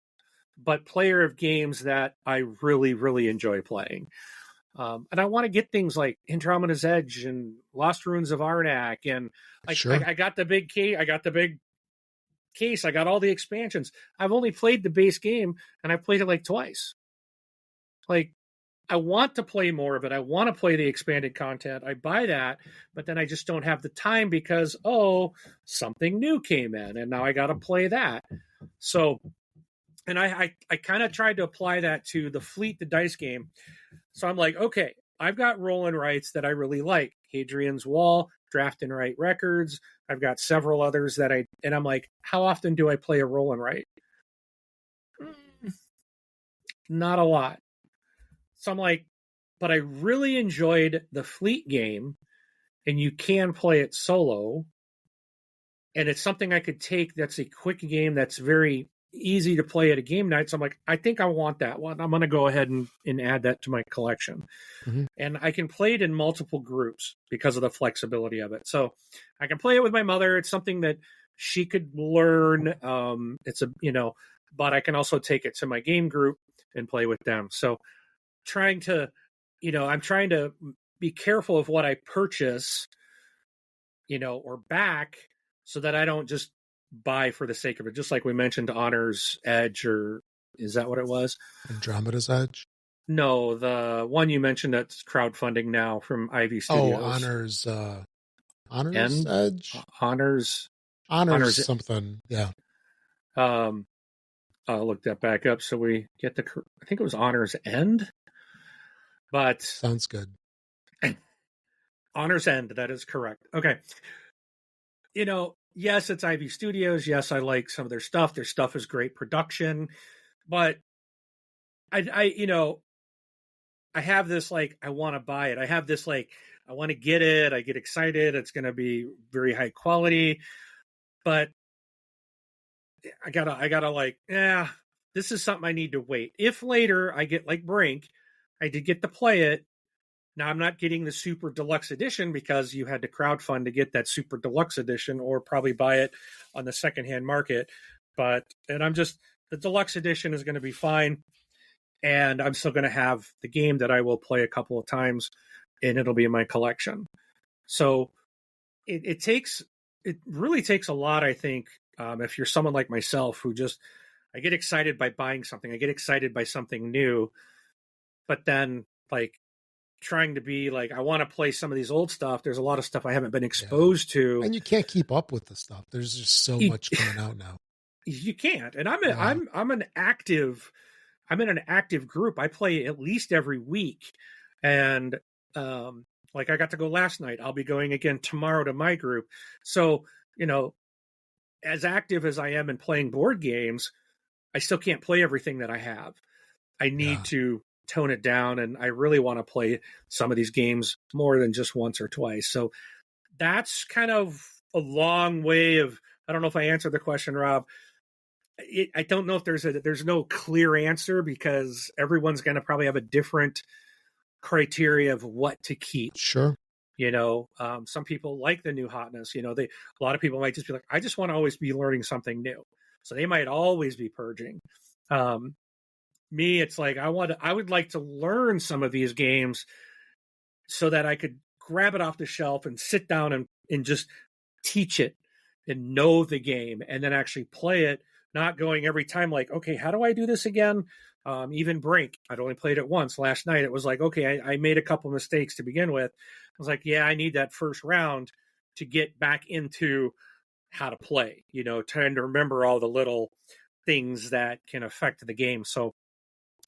but player of games that I really, really enjoy playing. And I want to get things like Andromeda's Edge and Lost Ruins of Arnak, and I got the big key. I got the big case. I got all the expansions. I've only played the base game, and I played it like twice. Like, I want to play more of it. I want to play the expanded content. I buy that, but then I just don't have the time because, something new came in, and now I got to play that. So, and I kind of tried to apply that to the Fleet, the dice game. So I'm like, okay, I've got roll and writes that I really like. Hadrian's Wall, Draft and Write Records. I've got several others and I'm like, how often do I play a roll and write? Not a lot. So I'm like, but I really enjoyed the Fleet game, and you can play it solo. And it's something I could take that's a quick game that's very easy to play at a game night. So I'm like, I think I want that one. I'm going to go ahead and add that to my collection. Mm-hmm. And I can play it in multiple groups because of the flexibility of it. So I can play it with my mother. It's something that she could learn. But I can also take it to my game group and play with them. So I'm trying to be careful of what I purchase, or back, so that I don't just buy for the sake of it. Just like we mentioned, Honor's Edge, or is that what it was? Andromeda's Edge? No, the one you mentioned that's crowdfunding now from Ivy Studios. Oh, Honor's Edge? Honor's something, yeah. I'll look that back up so we get I think it was Honor's End. But sounds good. Honor's End, that is correct. Okay. Yes, it's Ivy Studios. Yes, I like some of their stuff. Their stuff is great production. But I have this, like, I want to buy it. I have this, like, I want to get it. I get excited. It's going to be very high quality. But I gotta like, this is something I need to wait. If later I get like Brink, I did get to play it. Now I'm not getting the super deluxe edition because you had to crowdfund to get that super deluxe edition, or probably buy it on the secondhand market. The deluxe edition is going to be fine. And I'm still going to have the game that I will play a couple of times, and it'll be in my collection. So it really takes a lot, I think, if you're someone like myself who just, I get excited by buying something. I get excited by something new, but then like trying to be like, I want to play some of these old stuff. There's a lot of stuff I haven't been exposed to. And you can't keep up with the stuff. There's just so much coming out now. You can't. And I'm in an active group. I play at least every week. And like I got to go last night. I'll be going again tomorrow to my group. So, as active as I am in playing board games, I still can't play everything that I have. I need to tone it down, and I really want to play some of these games more than just once or twice. So that's kind of a long way of, I don't know if I answered the question, Rob. I don't know if there's no clear answer, because everyone's going to probably have a different criteria of what to keep. Sure. Some people like the new hotness. A lot of people might just be like, I just want to always be learning something new. So they might always be purging. Me, it's like, I would like to learn some of these games so that I could grab it off the shelf and sit down and just teach it and know the game, and then actually play it, not going every time like, okay, how do I do this again? Even Brink, I'd only played it once. Last night it was like, okay, I made a couple mistakes to begin with. I was like, yeah, I need that first round to get back into how to play, trying to remember all the little things that can affect the game. So,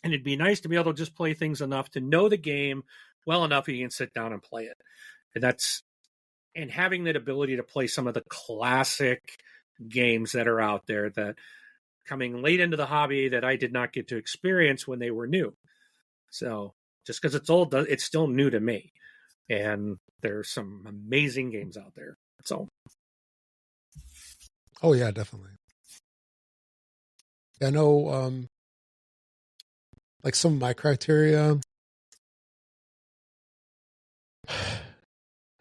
and it'd be nice to be able to just play things enough to know the game well enough you can sit down and play it. And having that ability to play some of the classic games that are out there that coming late into the hobby that I did not get to experience when they were new. So just because it's old, it's still new to me. And there's some amazing games out there. So. Oh yeah, definitely. I know, like some of my criteria,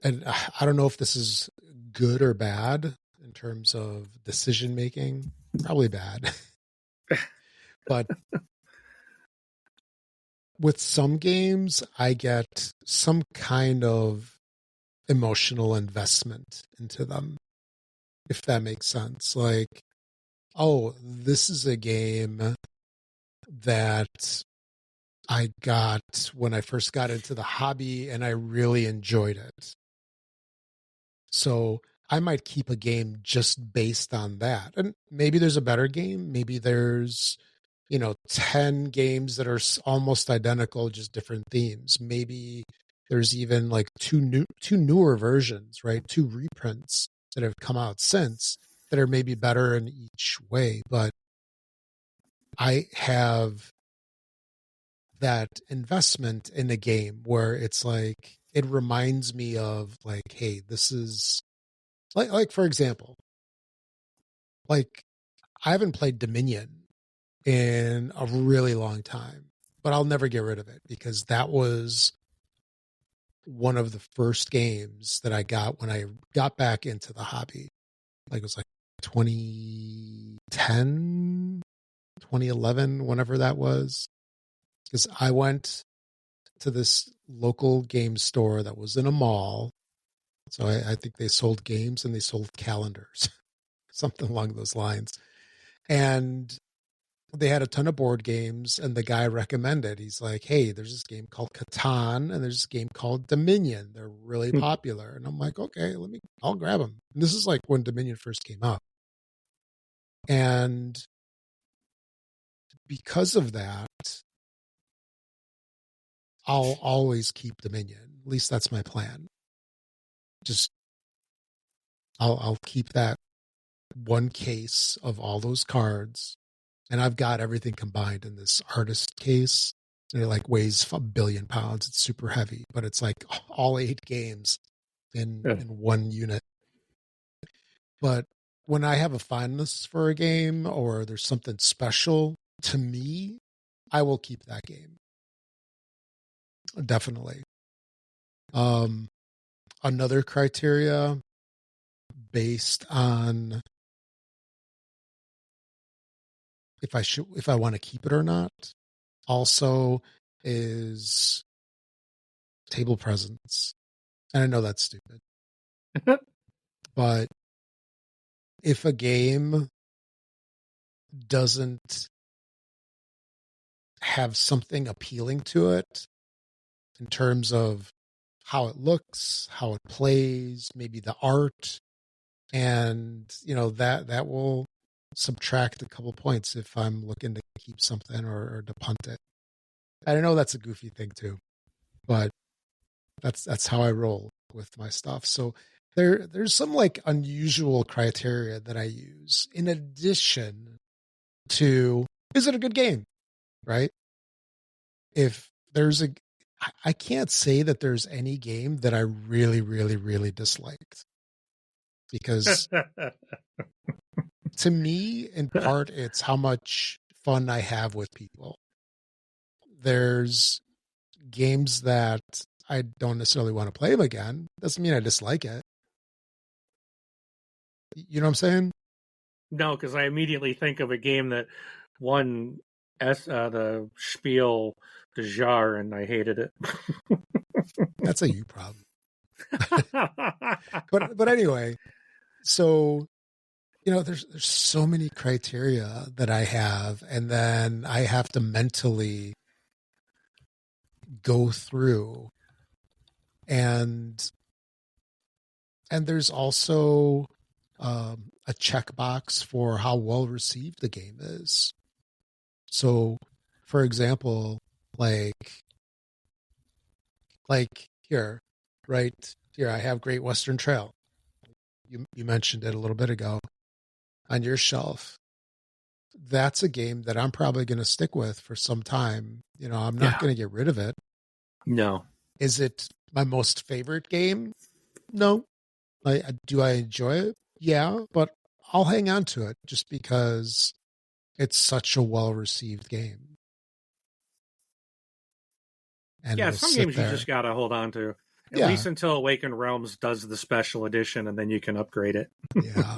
and I don't know if this is good or bad in terms of decision making. Probably bad. But with some games, I get some kind of emotional investment into them, if that makes sense. Like, oh, this is a game that I got when I first got into the hobby and I really enjoyed it. So I might keep a game just based on that. And maybe there's a better game. Maybe there's, 10 games that are almost identical, just different themes. Maybe there's even like two newer versions, right? 2 reprints that have come out since that are maybe better in each way. But I have that investment in a game where it's like, it reminds me of like, hey, this is like for example, like I haven't played Dominion in a really long time, but I'll never get rid of it because that was one of the first games that I got when I got back into the hobby. Like it was like 2010, 2011, whenever that was. Because I went to this local game store that was in a mall. So I think they sold games and they sold calendars, something along those lines. And they had a ton of board games, and the guy recommended, he's like, hey, there's this game called Catan and there's this game called Dominion. They're really popular. And I'm like, okay, I'll grab them. And this is like when Dominion first came out. And because of that, I'll always keep Dominion. At least that's my plan. Just, I'll keep that one case of all those cards. And I've got everything combined in this artist case. And it like weighs 1 billion pounds. It's super heavy, but it's like all 8 games in one unit. But when I have a fondness for a game or there's something special to me, I will keep that game. Definitely. Another criteria based on if I want to keep it or not, also is table presence. And I know that's stupid. But if a game doesn't have something appealing to it in terms of how it looks, how it plays, maybe the art, and that will subtract a couple points if I'm looking to keep something or to punt it. I know that's a goofy thing too, but that's how I roll with my stuff. So there's some like unusual criteria that I use in addition to, is it a good game? Right? If there's I can't say that there's any game that I really, really, really disliked, because to me, in part, it's how much fun I have with people. There's games that I don't necessarily want to play them again. Doesn't mean I dislike it. You know what I'm saying? No, because I immediately think of a game that won the Spiel de Jar, and I hated it. That's a you problem. But anyway, so there's so many criteria that I have, and then I have to mentally go through, and there's also a checkbox for how well received the game is. So, for example, like here, right here, I have Great Western Trail. You mentioned it a little bit ago on your shelf. That's a game that I'm probably going to stick with for some time. I'm not going to get rid of it. No. Is it my most favorite game? No. Do I enjoy it? Yeah, but I'll hang on to it just because it's such a well-received game. And yeah, some games you just got to hold on to. At least until Awakened Realms does the special edition, and then you can upgrade it. Yeah.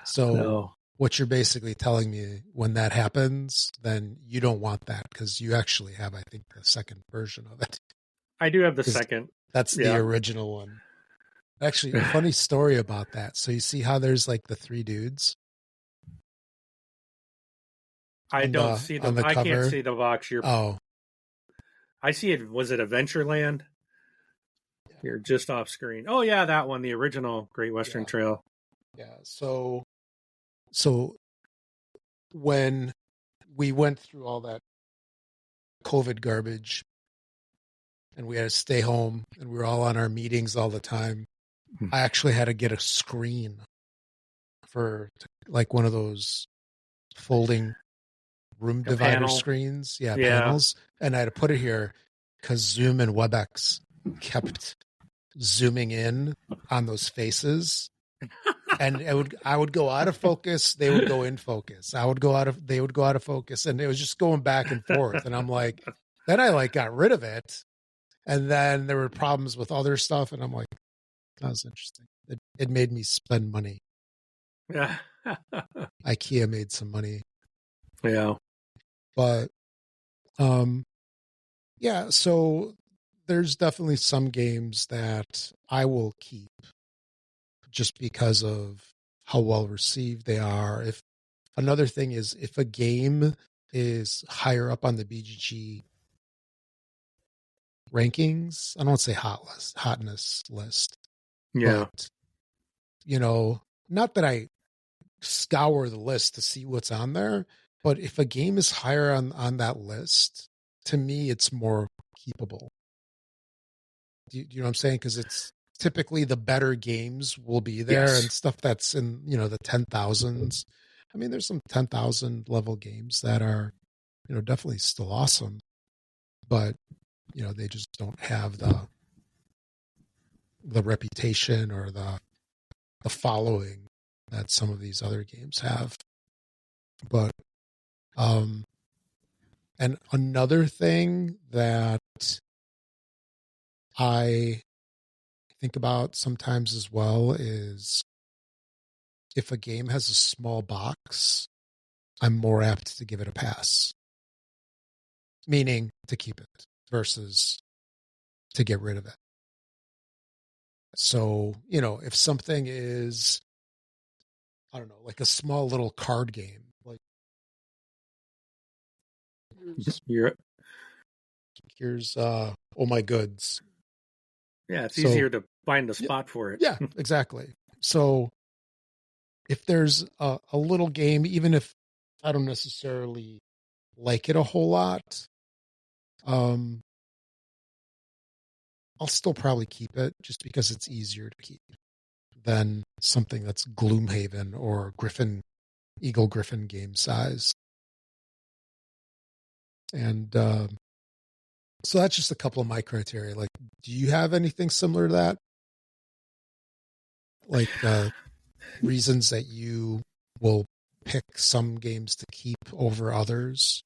So what you're basically telling me, when that happens, then you don't want that, because you actually have, I think, the second version of it. I do have the second. That's the original one. Actually, a funny story about that. So you see how there's like the three dudes? I don't see them. I can't see the box. I see it. Was it Adventureland? You're just off screen. Oh yeah, that one, the original Great Western Trail. Yeah. So when we went through all that COVID garbage and we had to stay home and we were all on our meetings all the time, I actually had to get a screen for like one of those folding room divider screens. Yeah, panels. And I had to put it here because Zoom and WebEx kept zooming in on those faces. And I would go out of focus. They would go in focus. They would go out of focus. And it was just going back and forth. And I'm like, then I got rid of it. And then there were problems with other stuff. And I'm like, that was interesting. It made me spend money. Yeah. IKEA made some money. Yeah. But, so there's definitely some games that I will keep just because of how well received they are. Another thing is, if a game is higher up on the BGG rankings, I don't want to say hotness list. Yeah. But, not that I scour the list to see what's on there, but if a game is higher on that list, to me, it's more keepable. Do you know what I'm saying? Because it's typically the better games will be there, and stuff that's in, the 10,000s. I mean, there's some 10,000 level games that are, definitely still awesome, but, they just don't have the reputation or the following that some of these other games have. But, and another thing that I think about sometimes as well is, if a game has a small box, I'm more apt to give it a pass. Meaning to keep it versus to get rid of it. So, if something is I don't know, like a small little card game. Like here's Oh My Goods. Yeah, it's So easier to find a spot for it. yeah, exactly. So if there's a little game, even if I don't necessarily like it a whole lot, um, I'll still probably keep it just because it's easier to keep than something that's Gloomhaven or Eagle Griffin game size. And so that's just a couple of my criteria. Like, do you have anything similar to that? Like reasons that you will pick some games to keep over others?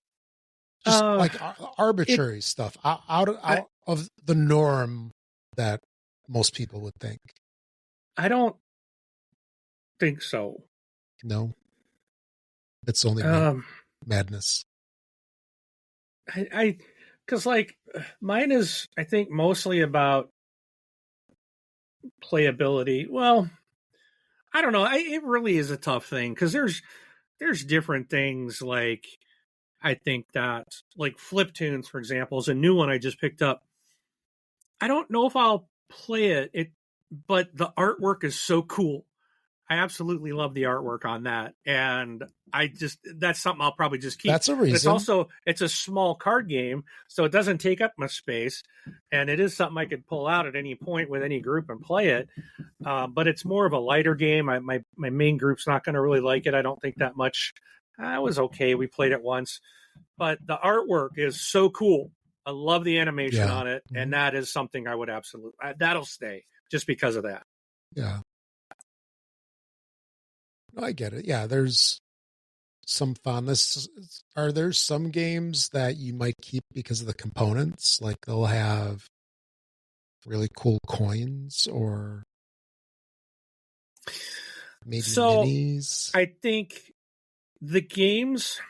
Just like arbitrary stuff out of the norm that most people would think. I don't think so. No, it's only madness. Because like mine is, I think, mostly about playability. Well, I don't know. It really is a tough thing because there's different things. Like I think that like Fliptoons, for example, is a new one I just picked up. I don't know if I'll play it, but the artwork is so cool. I absolutely love the artwork on that, and that's something I'll probably just keep. That's a reason. But it's a small card game, so it doesn't take up much space, and it is something I could pull out at any point with any group and play it. But it's more of a lighter game. My main group's not going to really like it. I don't think that much. It was okay. We played it once, but the artwork is so cool. I love the animation on it, and that is something I would absolutely that'll stay just because of that. Yeah. I get it. Yeah, there's some fondness. Are there some games that you might keep because of the components? Like they'll have really cool coins or maybe minis? I think the games,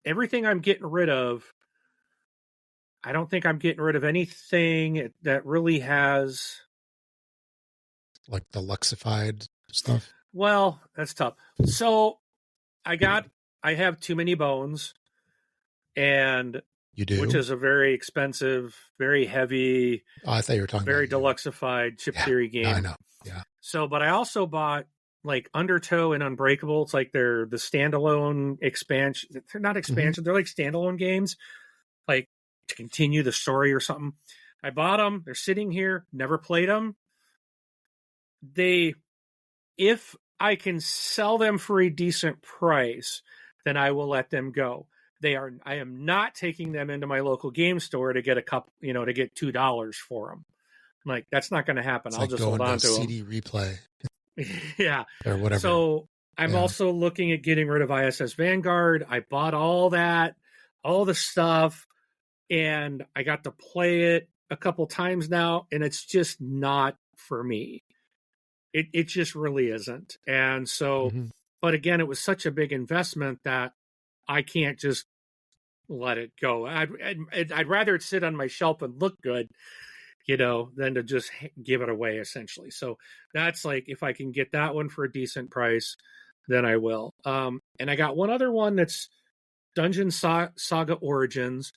everything I'm getting rid of, I don't think I'm getting rid of anything that really has... Like the Luxified stuff? Well, that's tough. So I have Too Many Bones, and you do, which is a very expensive, very heavy. Oh, I thought you were talking very about deluxified chip theory game. I know. Yeah. So, but I also bought like Undertow and Unbreakable. It's like they're the standalone expansion. They're not expansion. They're like standalone games, like to continue the story or something. I bought them. They're sitting here. Never played them. If I can sell them for a decent price, then I will let them go. I am not taking them into my local game store to get to get $2 for them. Like, that's not going to happen. I'll just hold on to them. CD replay. Yeah. Or whatever. So I'm also looking at getting rid of ISS Vanguard. I bought all the stuff, and I got to play it a couple times now, and it's just not for me. It just really isn't. And so, but again, it was such a big investment that I can't just let it go. I'd rather it sit on my shelf and look good, than to just give it away, essentially. So that's like, if I can get that one for a decent price, then I will. And I got one other one that's Dungeon Saga Origins.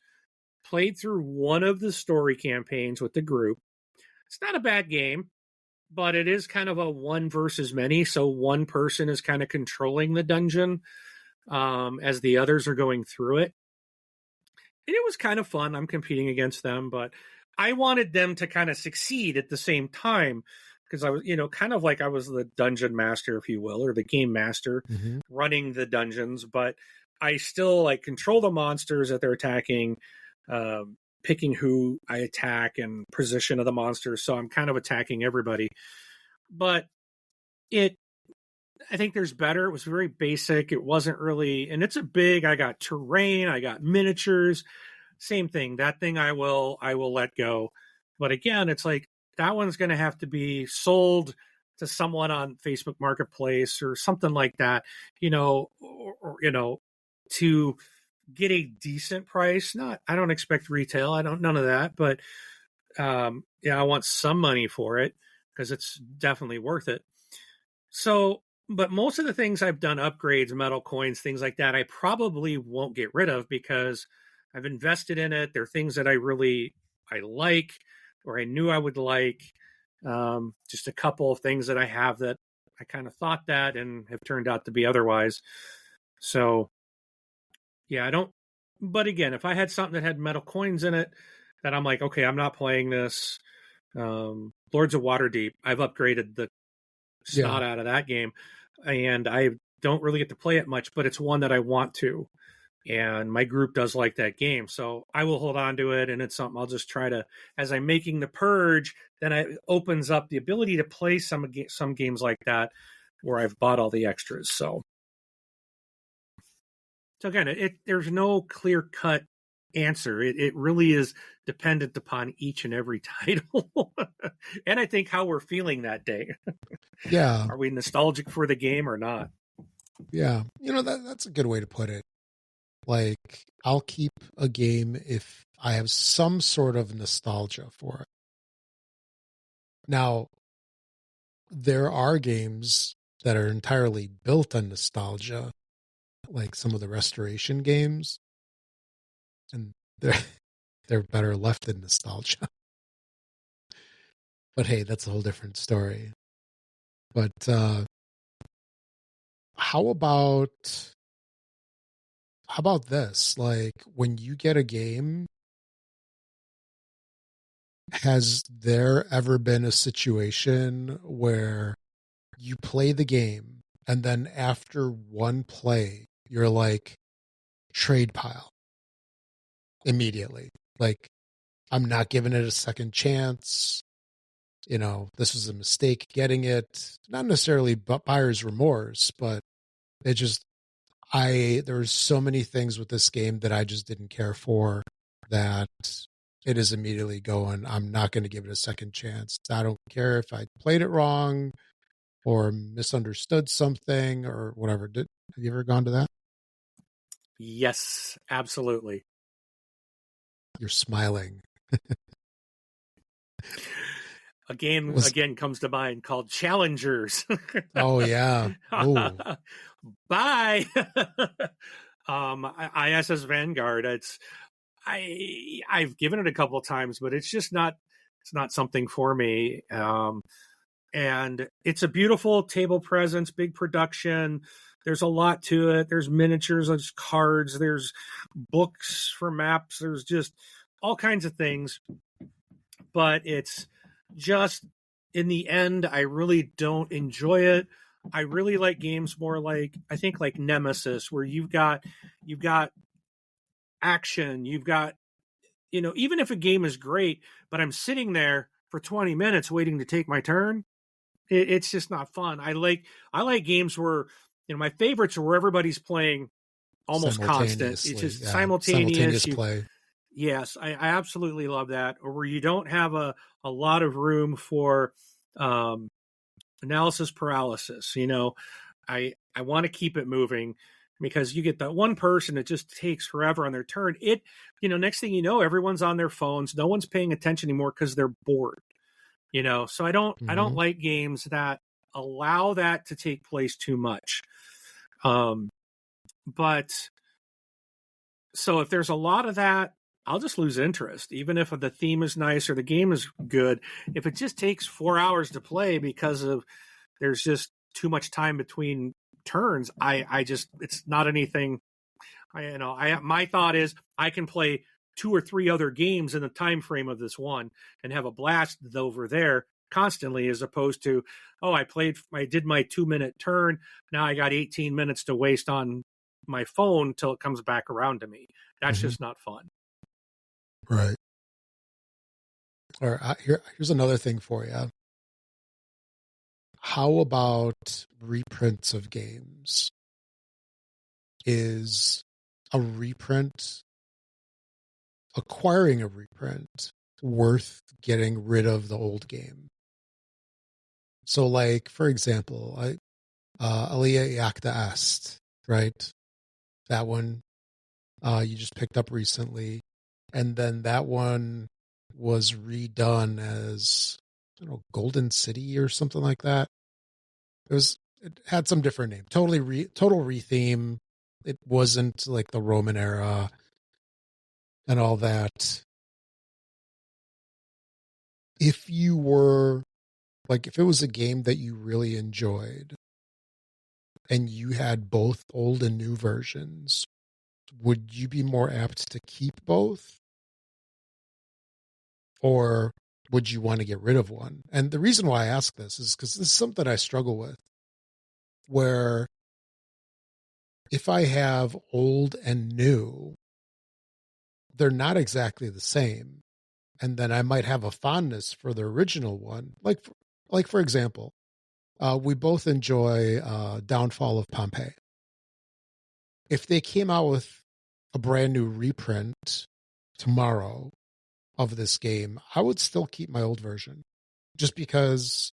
Played through one of the story campaigns with the group. It's not a bad game, but it is kind of a one versus many. So one person is kind of controlling the dungeon as the others are going through it. And it was kind of fun. I'm competing against them, but I wanted them to kind of succeed at the same time, because I was, kind of like I was the dungeon master, if you will, or the game master running the dungeons, but I still like control the monsters that they're attacking, picking who I attack and position of the monsters. So I'm kind of attacking everybody, but I think there's better. It was very basic. It wasn't really, and I got terrain, I got miniatures, same thing. That thing I will let go. But again, it's like that one's going to have to be sold to someone on Facebook Marketplace or something like that, to get a decent price. I don't expect retail. None of that, but I want some money for it because it's definitely worth it. So, but most of the things I've done, upgrades, metal coins, things like that, I probably won't get rid of because I've invested in it. They're things that I like, or I knew I would like. Just a couple of things that I have that I kind of thought that and have turned out to be otherwise. So, yeah, I don't. But again, if I had something that had metal coins in it, that I'm like, okay, I'm not playing this. Lords of Waterdeep, I've upgraded the snot out of that game, and I don't really get to play it much, but it's one that I want to, and my group does like that game, so I will hold on to it, and it's something I'll just try to, as I'm making the purge, then it opens up the ability to play some games like that where I've bought all the extras. So again, there's no clear cut answer. It really is dependent upon each and every title, and I think how we're feeling that day. Yeah. Are we nostalgic for the game or not? Yeah. That's a good way to put it. Like, I'll keep a game if I have some sort of nostalgia for it. Now, there are games that are entirely built on nostalgia, like some of the restoration games, and they're better left in nostalgia. But hey, that's a whole different story. But how about this? Like, when you get a game, has there ever been a situation where you play the game and then after one play, you're like, trade pile immediately? Like, I'm not giving it a second chance. This was a mistake getting it. Not necessarily buyer's remorse, but it just, there's so many things with this game that I just didn't care for, that it is immediately going, I'm not going to give it a second chance. I don't care if I played it wrong or misunderstood something or whatever. Have you ever gone to that? Yes, absolutely. You're smiling. A game again comes to mind called Challengers. Oh yeah. Ooh. Bye. ISS Vanguard. I've given it a couple of times, but it's not something for me. And it's a beautiful table presence, big production. There's a lot to it. There's miniatures, there's cards, there's books for maps, there's just all kinds of things. But it's just, in the end, I really don't enjoy it. I really like games more like, I think, like Nemesis, where you've got action, you've got, even if a game is great, but I'm sitting there for 20 minutes waiting to take my turn, it's just not fun. I like games where, my favorites are where everybody's playing almost constant. It's just simultaneous play. Yes, I absolutely love that. Or where you don't have a lot of room for analysis paralysis. I want to keep it moving, because you get that one person that just takes forever on their turn. Next thing you know, everyone's on their phones. No one's paying attention anymore because they're bored. So I don't like games that allow that to take place too much. But so if there's a lot of that, I'll just lose interest, even if the theme is nice or the game is good. If it just takes 4 hours to play because there's just too much time between turns, it's not anything. My thought is I can play 2 or 3 other games in the time frame of this one and have a blast over there constantly, as opposed to, I did my 2-minute turn. Now I got 18 minutes to waste on my phone till it comes back around to me. That's just not fun. Right. All right. Here's another thing for you. How about reprints of games? Is acquiring a reprint worth getting rid of the old game? So, like, for example, Alia Iacta Est, right? That one you just picked up recently. And then that one was redone as, Golden City or something like that. It had some different name. Total retheme. It wasn't like the Roman era and all that. If you were like, if it was a game that you really enjoyed and you had both old and new versions, would you be more apt to keep both? Or would you want to get rid of one? And the reason why I ask this is because this is something I struggle with, where if I have old and new, they're not exactly the same. And then I might have a fondness for the original one. Like for example, we both enjoy Downfall of Pompeii. If they came out with a brand new reprint tomorrow of this game, I would still keep my old version just because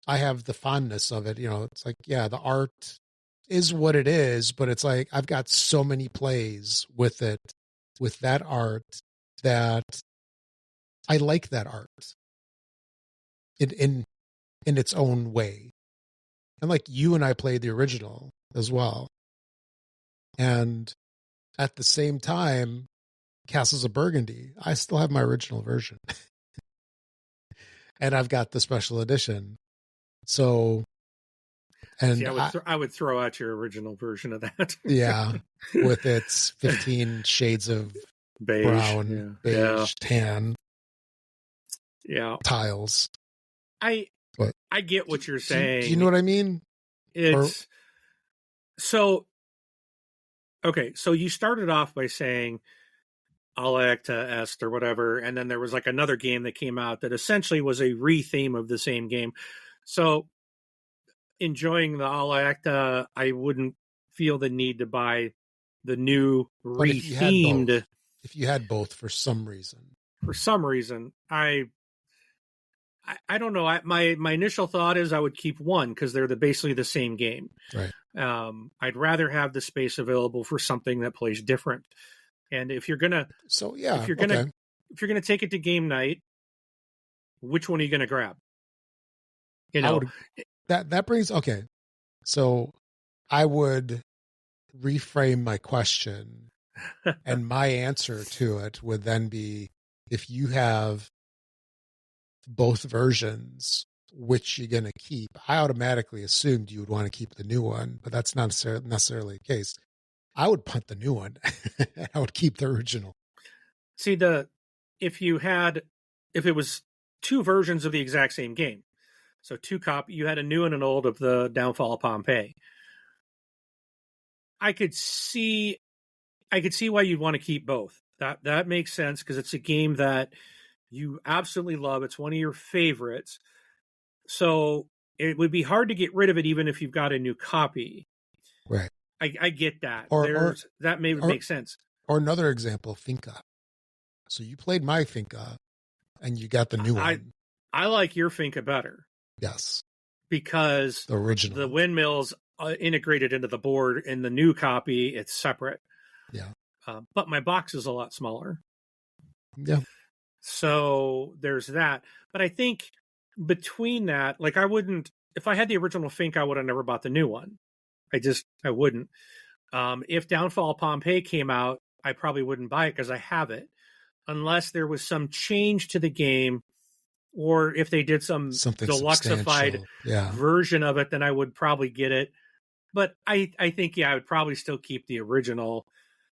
I have the fondness of it. You know, it's like, yeah, the art is what it is, but it's like I've got so many plays with it, with that art, that I like that art in its own way. And like you and I played the original as well. And at the same time, Castles of Burgundy, I still have my original version. And I've got the special edition. So, and see, I would throw out your original version of that. Yeah, with its 15 shades of beige, brown, beige, tan, tiles. I get what you're saying. Do you know what I mean? It's so okay. So you started off by saying Alecta Est or whatever, and then there was like another game that came out that essentially was a re-theme of the same game. So enjoying the Alecta, I wouldn't feel the need to buy the new re-themed. If you had both for some reason, I don't know. My initial thought is I would keep one because they're basically the same game. Right. I'd rather have the space available for something that plays different. And if you're gonna take it to game night, which one are you gonna grab? You know, that brings okay. So I would reframe my question, and my answer to it would then be: if you have both versions, which you're going to keep? I automatically assumed you would want to keep the new one, but that's not necessarily the case. I would punt the new one. I would keep the original. See, if it was two versions of the exact same game, so you had a new and an old of the Downfall of Pompeii. I could see why you'd want to keep both. That makes sense because it's a game that you absolutely love. It's one of your favorites. So it would be hard to get rid of it even if you've got a new copy. Right. I get that. That may make sense. Or another example, Finca. So you played my Finca and you got the new one. I like your Finca better. Yes. Because the original, the windmills integrated into the board. In the new copy, it's separate. Yeah. But my box is a lot smaller. Yeah. So there's that. But I think between that, like if I had the original Finca, I would have never bought the new one. I wouldn't. If Downfall of Pompeii came out, I probably wouldn't buy it because I have it. Unless there was some change to the game, or if they did something deluxeified version of it, then I would probably get it. But I think, I would probably still keep the original.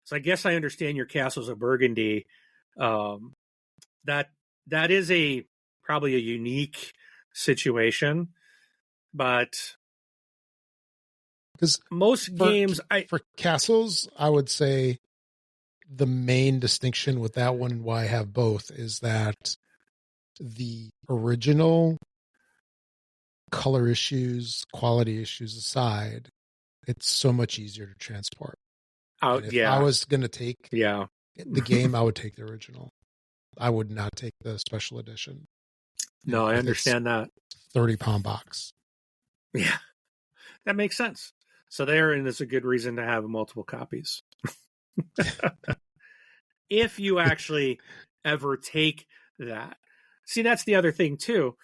So I guess I understand your Castles of Burgundy. That is probably a unique situation, but because most games for Castles, I would say the main distinction with that one and why I have both is that the original, color issues, quality issues aside, it's so much easier to transport. If I was going to take the game, I would take the original. I would not take the special edition. No, I understand that. 30-pound box. Yeah, that makes sense. So therein is a good reason to have multiple copies. If you actually ever take that. See, that's the other thing too.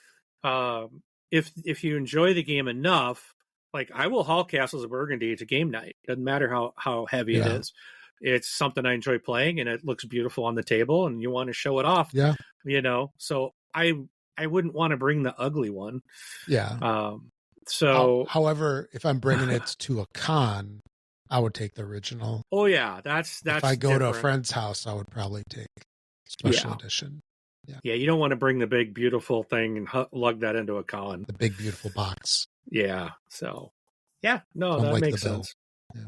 if you enjoy the game enough, like I will haul Castles of Burgundy to game night. Doesn't matter how heavy it is. It's something I enjoy playing, and it looks beautiful on the table, and you want to show it off. Yeah. So I wouldn't want to bring the ugly one. Yeah. So, however, if I'm bringing it to a con, I would take the original. Oh yeah, that's. If I go different. to a friend's house, I would probably take special edition. Yeah, you don't want to bring the big beautiful thing and lug that into a con. The big beautiful box. Yeah. So, yeah, no, that makes sense. Yeah.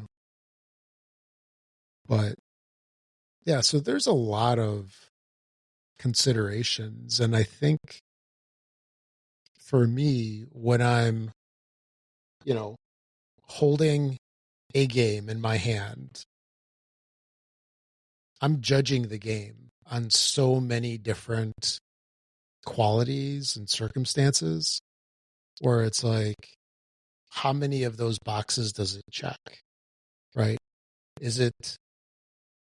But yeah, so there's a lot of considerations, and I think for me, when I'm, holding a game in my hand, I'm judging the game on so many different qualities and circumstances, where it's like, how many of those boxes does it check? Right? Is it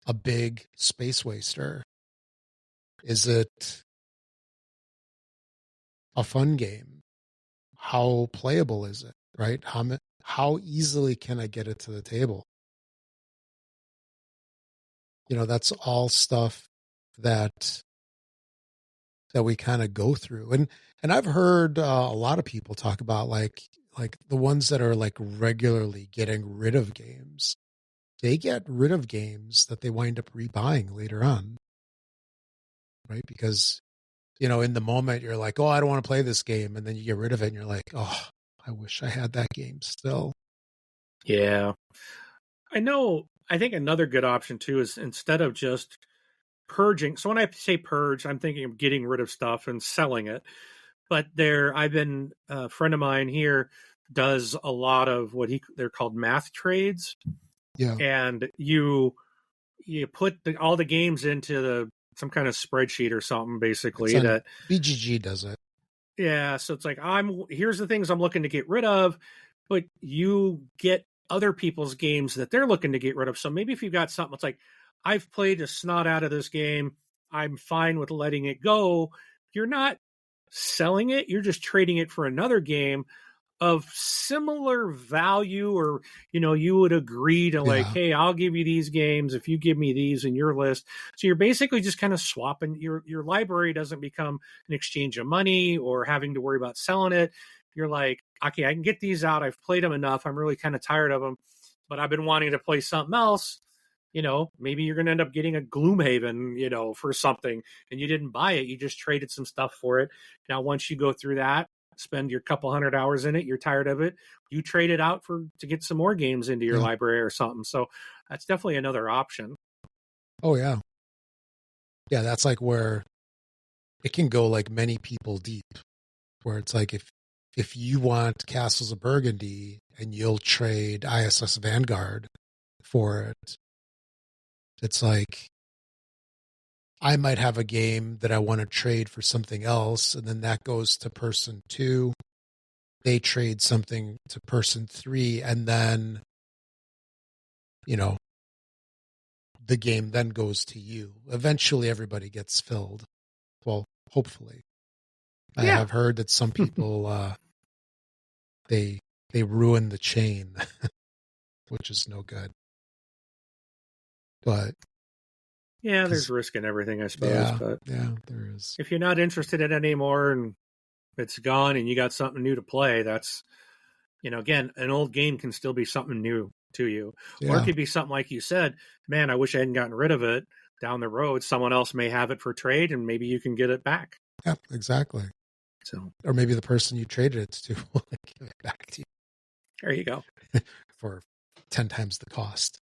a big space waster? Is it a fun game? How playable is it? Right? How easily can I get it to the table? That's all stuff that we kind of go through. And I've heard a lot of people talk about like the ones that are like regularly getting rid of games. They get rid of games that they wind up rebuying later on. Right? Because, in the moment you're like, oh, I don't want to play this game. And then you get rid of it and you're like, oh, I wish I had that game still. Yeah. I think another good option too is instead of just purging. So when I say purge, I'm thinking of getting rid of stuff and selling it. But a friend of mine here does a lot of what they're called math trades. Yeah. And you put all the games into some kind of spreadsheet or something, basically. That BGG does it. Yeah. So it's like, here's the things I'm looking to get rid of, but you get other people's games that they're looking to get rid of. So maybe if you've got something, it's like, I've played a snot out of this game, I'm fine with letting it go. You're not selling it. You're just trading it for another game of similar value, or, you would agree to like, hey, I'll give you these games if you give me these in your list. So you're basically just kind of swapping. Your library doesn't become an exchange of money or having to worry about selling it. You're like, okay, I can get these out. I've played them enough. I'm really kind of tired of them, but I've been wanting to play something else. Maybe you're going to end up getting a Gloomhaven, for something, and you didn't buy it. You just traded some stuff for it. Now, once you go through that, spend your couple 100 hours in it, you're tired of it, you trade it out to get some more games into your library or something. So that's definitely another option. Oh, yeah. Yeah, that's like where it can go like many people deep, where it's like if you want Castles of Burgundy and you'll trade ISS Vanguard for it, it's like I might have a game that I want to trade for something else, and then that goes to person 2. They trade something to person 3, and then, the game then goes to you. Eventually, everybody gets filled. Well, hopefully. I have heard that some people, they ruin the chain, which is no good. But yeah, there's risk in everything, I suppose. But there is. If you're not interested in it anymore and it's gone and you got something new to play, that's, again, an old game can still be something new to you. Or it could be something like you said, man, I wish I hadn't gotten rid of it. Down the road, someone else may have it for trade and maybe you can get it back. Yeah, exactly. So, or maybe the person you traded it to will give it back to you. There you go. For 10 times the cost.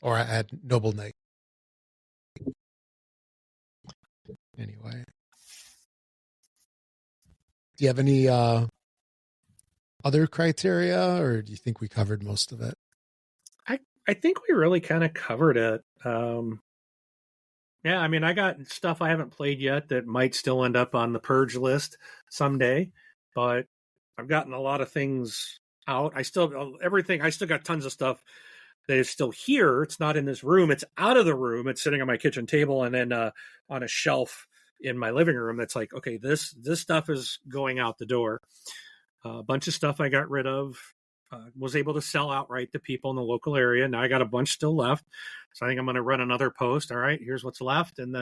Or at Noble Knight. Anyway. Do you have any other criteria, or do you think we covered most of it? I think we really kind of covered it. Yeah, I mean, I got stuff I haven't played yet that might still end up on the purge list someday, but I've gotten a lot of things out. I still got tons of stuff that is still here. It's not in this room. It's out of the room. It's sitting on my kitchen table and then on a shelf in my living room that's like, okay, this stuff is going out the door. A bunch of stuff I got rid of, was able to sell outright to people in the local area. Now I got a bunch still left. So I think I'm going to run another post. All right, here's what's left. And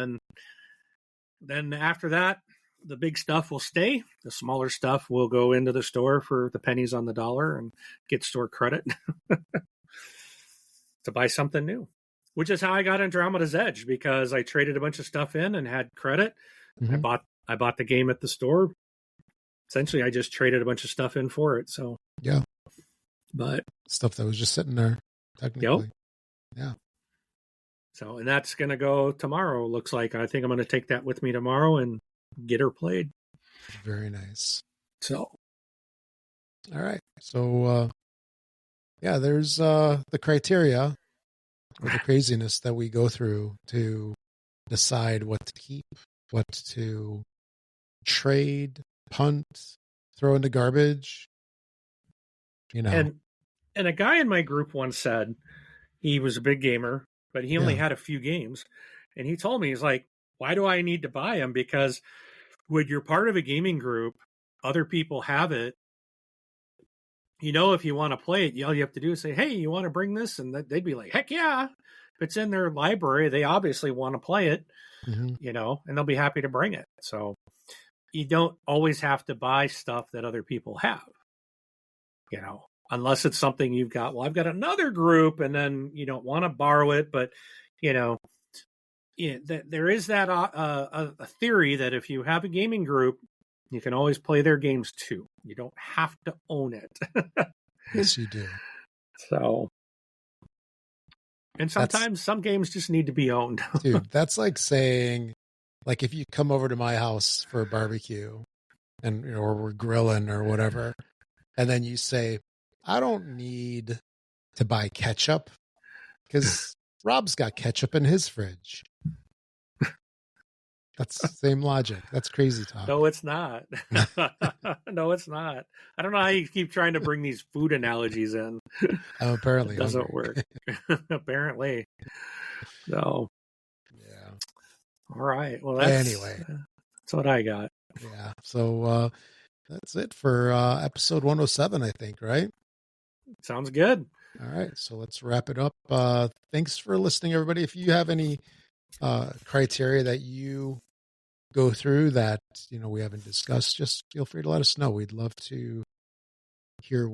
then after that, the big stuff will stay. The smaller stuff will go into the store for the pennies on the dollar and get store credit to buy something new, which is how I got Andromeda's Edge, because I traded a bunch of stuff in and had credit. Mm-hmm. I bought the game at the store. Essentially, I just traded a bunch of stuff in for it. So yeah, but stuff that was just sitting there, technically. Yep. Yeah. So, and that's going to go tomorrow. Looks like I think I'm going to take that with me tomorrow and get her played. Very nice. So, all right. So, yeah, there's the criteria or the craziness that we go through to decide what to keep, what to trade, punt, throw in the garbage. You know. And a guy in my group once said he was a big gamer, but he only had a few games. And he told me, he's like, why do I need to buy them? Because when you're part of a gaming group, other people have it. You know, if you want to play it, all you have to do is say, hey, you want to bring this? And they'd be like, heck yeah. If it's in their library, they obviously want to play it, you know, and they'll be happy to bring it. So you don't always have to buy stuff that other people have, you know, unless it's something you've got. Well, I've got another group, and then you don't want to borrow it, but you know, there is that a theory that if you have a gaming group, you can always play their games too. You don't have to own it. Yes, you do. So, and sometimes some games just need to be owned. Dude, that's like saying, like, if you come over to my house for a barbecue and or we're grilling or whatever, and then you say, I don't need to buy ketchup because Rob's got ketchup in his fridge. That's the same logic. That's crazy talk. No, it's not. No, it's not. I don't know how you keep trying to bring these food analogies in. Apparently. It doesn't work. Apparently. So. Yeah. All right. Well, that's what I got. Yeah. So that's it for episode 107, I think, right? Sounds good. All right. So let's wrap it up. Thanks for listening, everybody. If you have any criteria that you go through that, you know, we haven't discussed, just feel free to let us know. We'd love to hear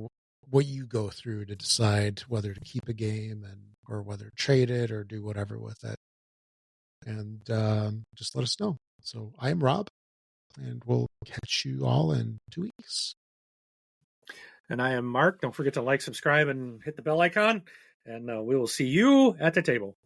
what you go through to decide whether to keep a game or whether to trade it or do whatever with it. And just let us know. So I am Rob, and we'll catch you all in 2 weeks. And I am Mark. Don't forget to like, subscribe, and hit the bell icon. And we will see you at the table.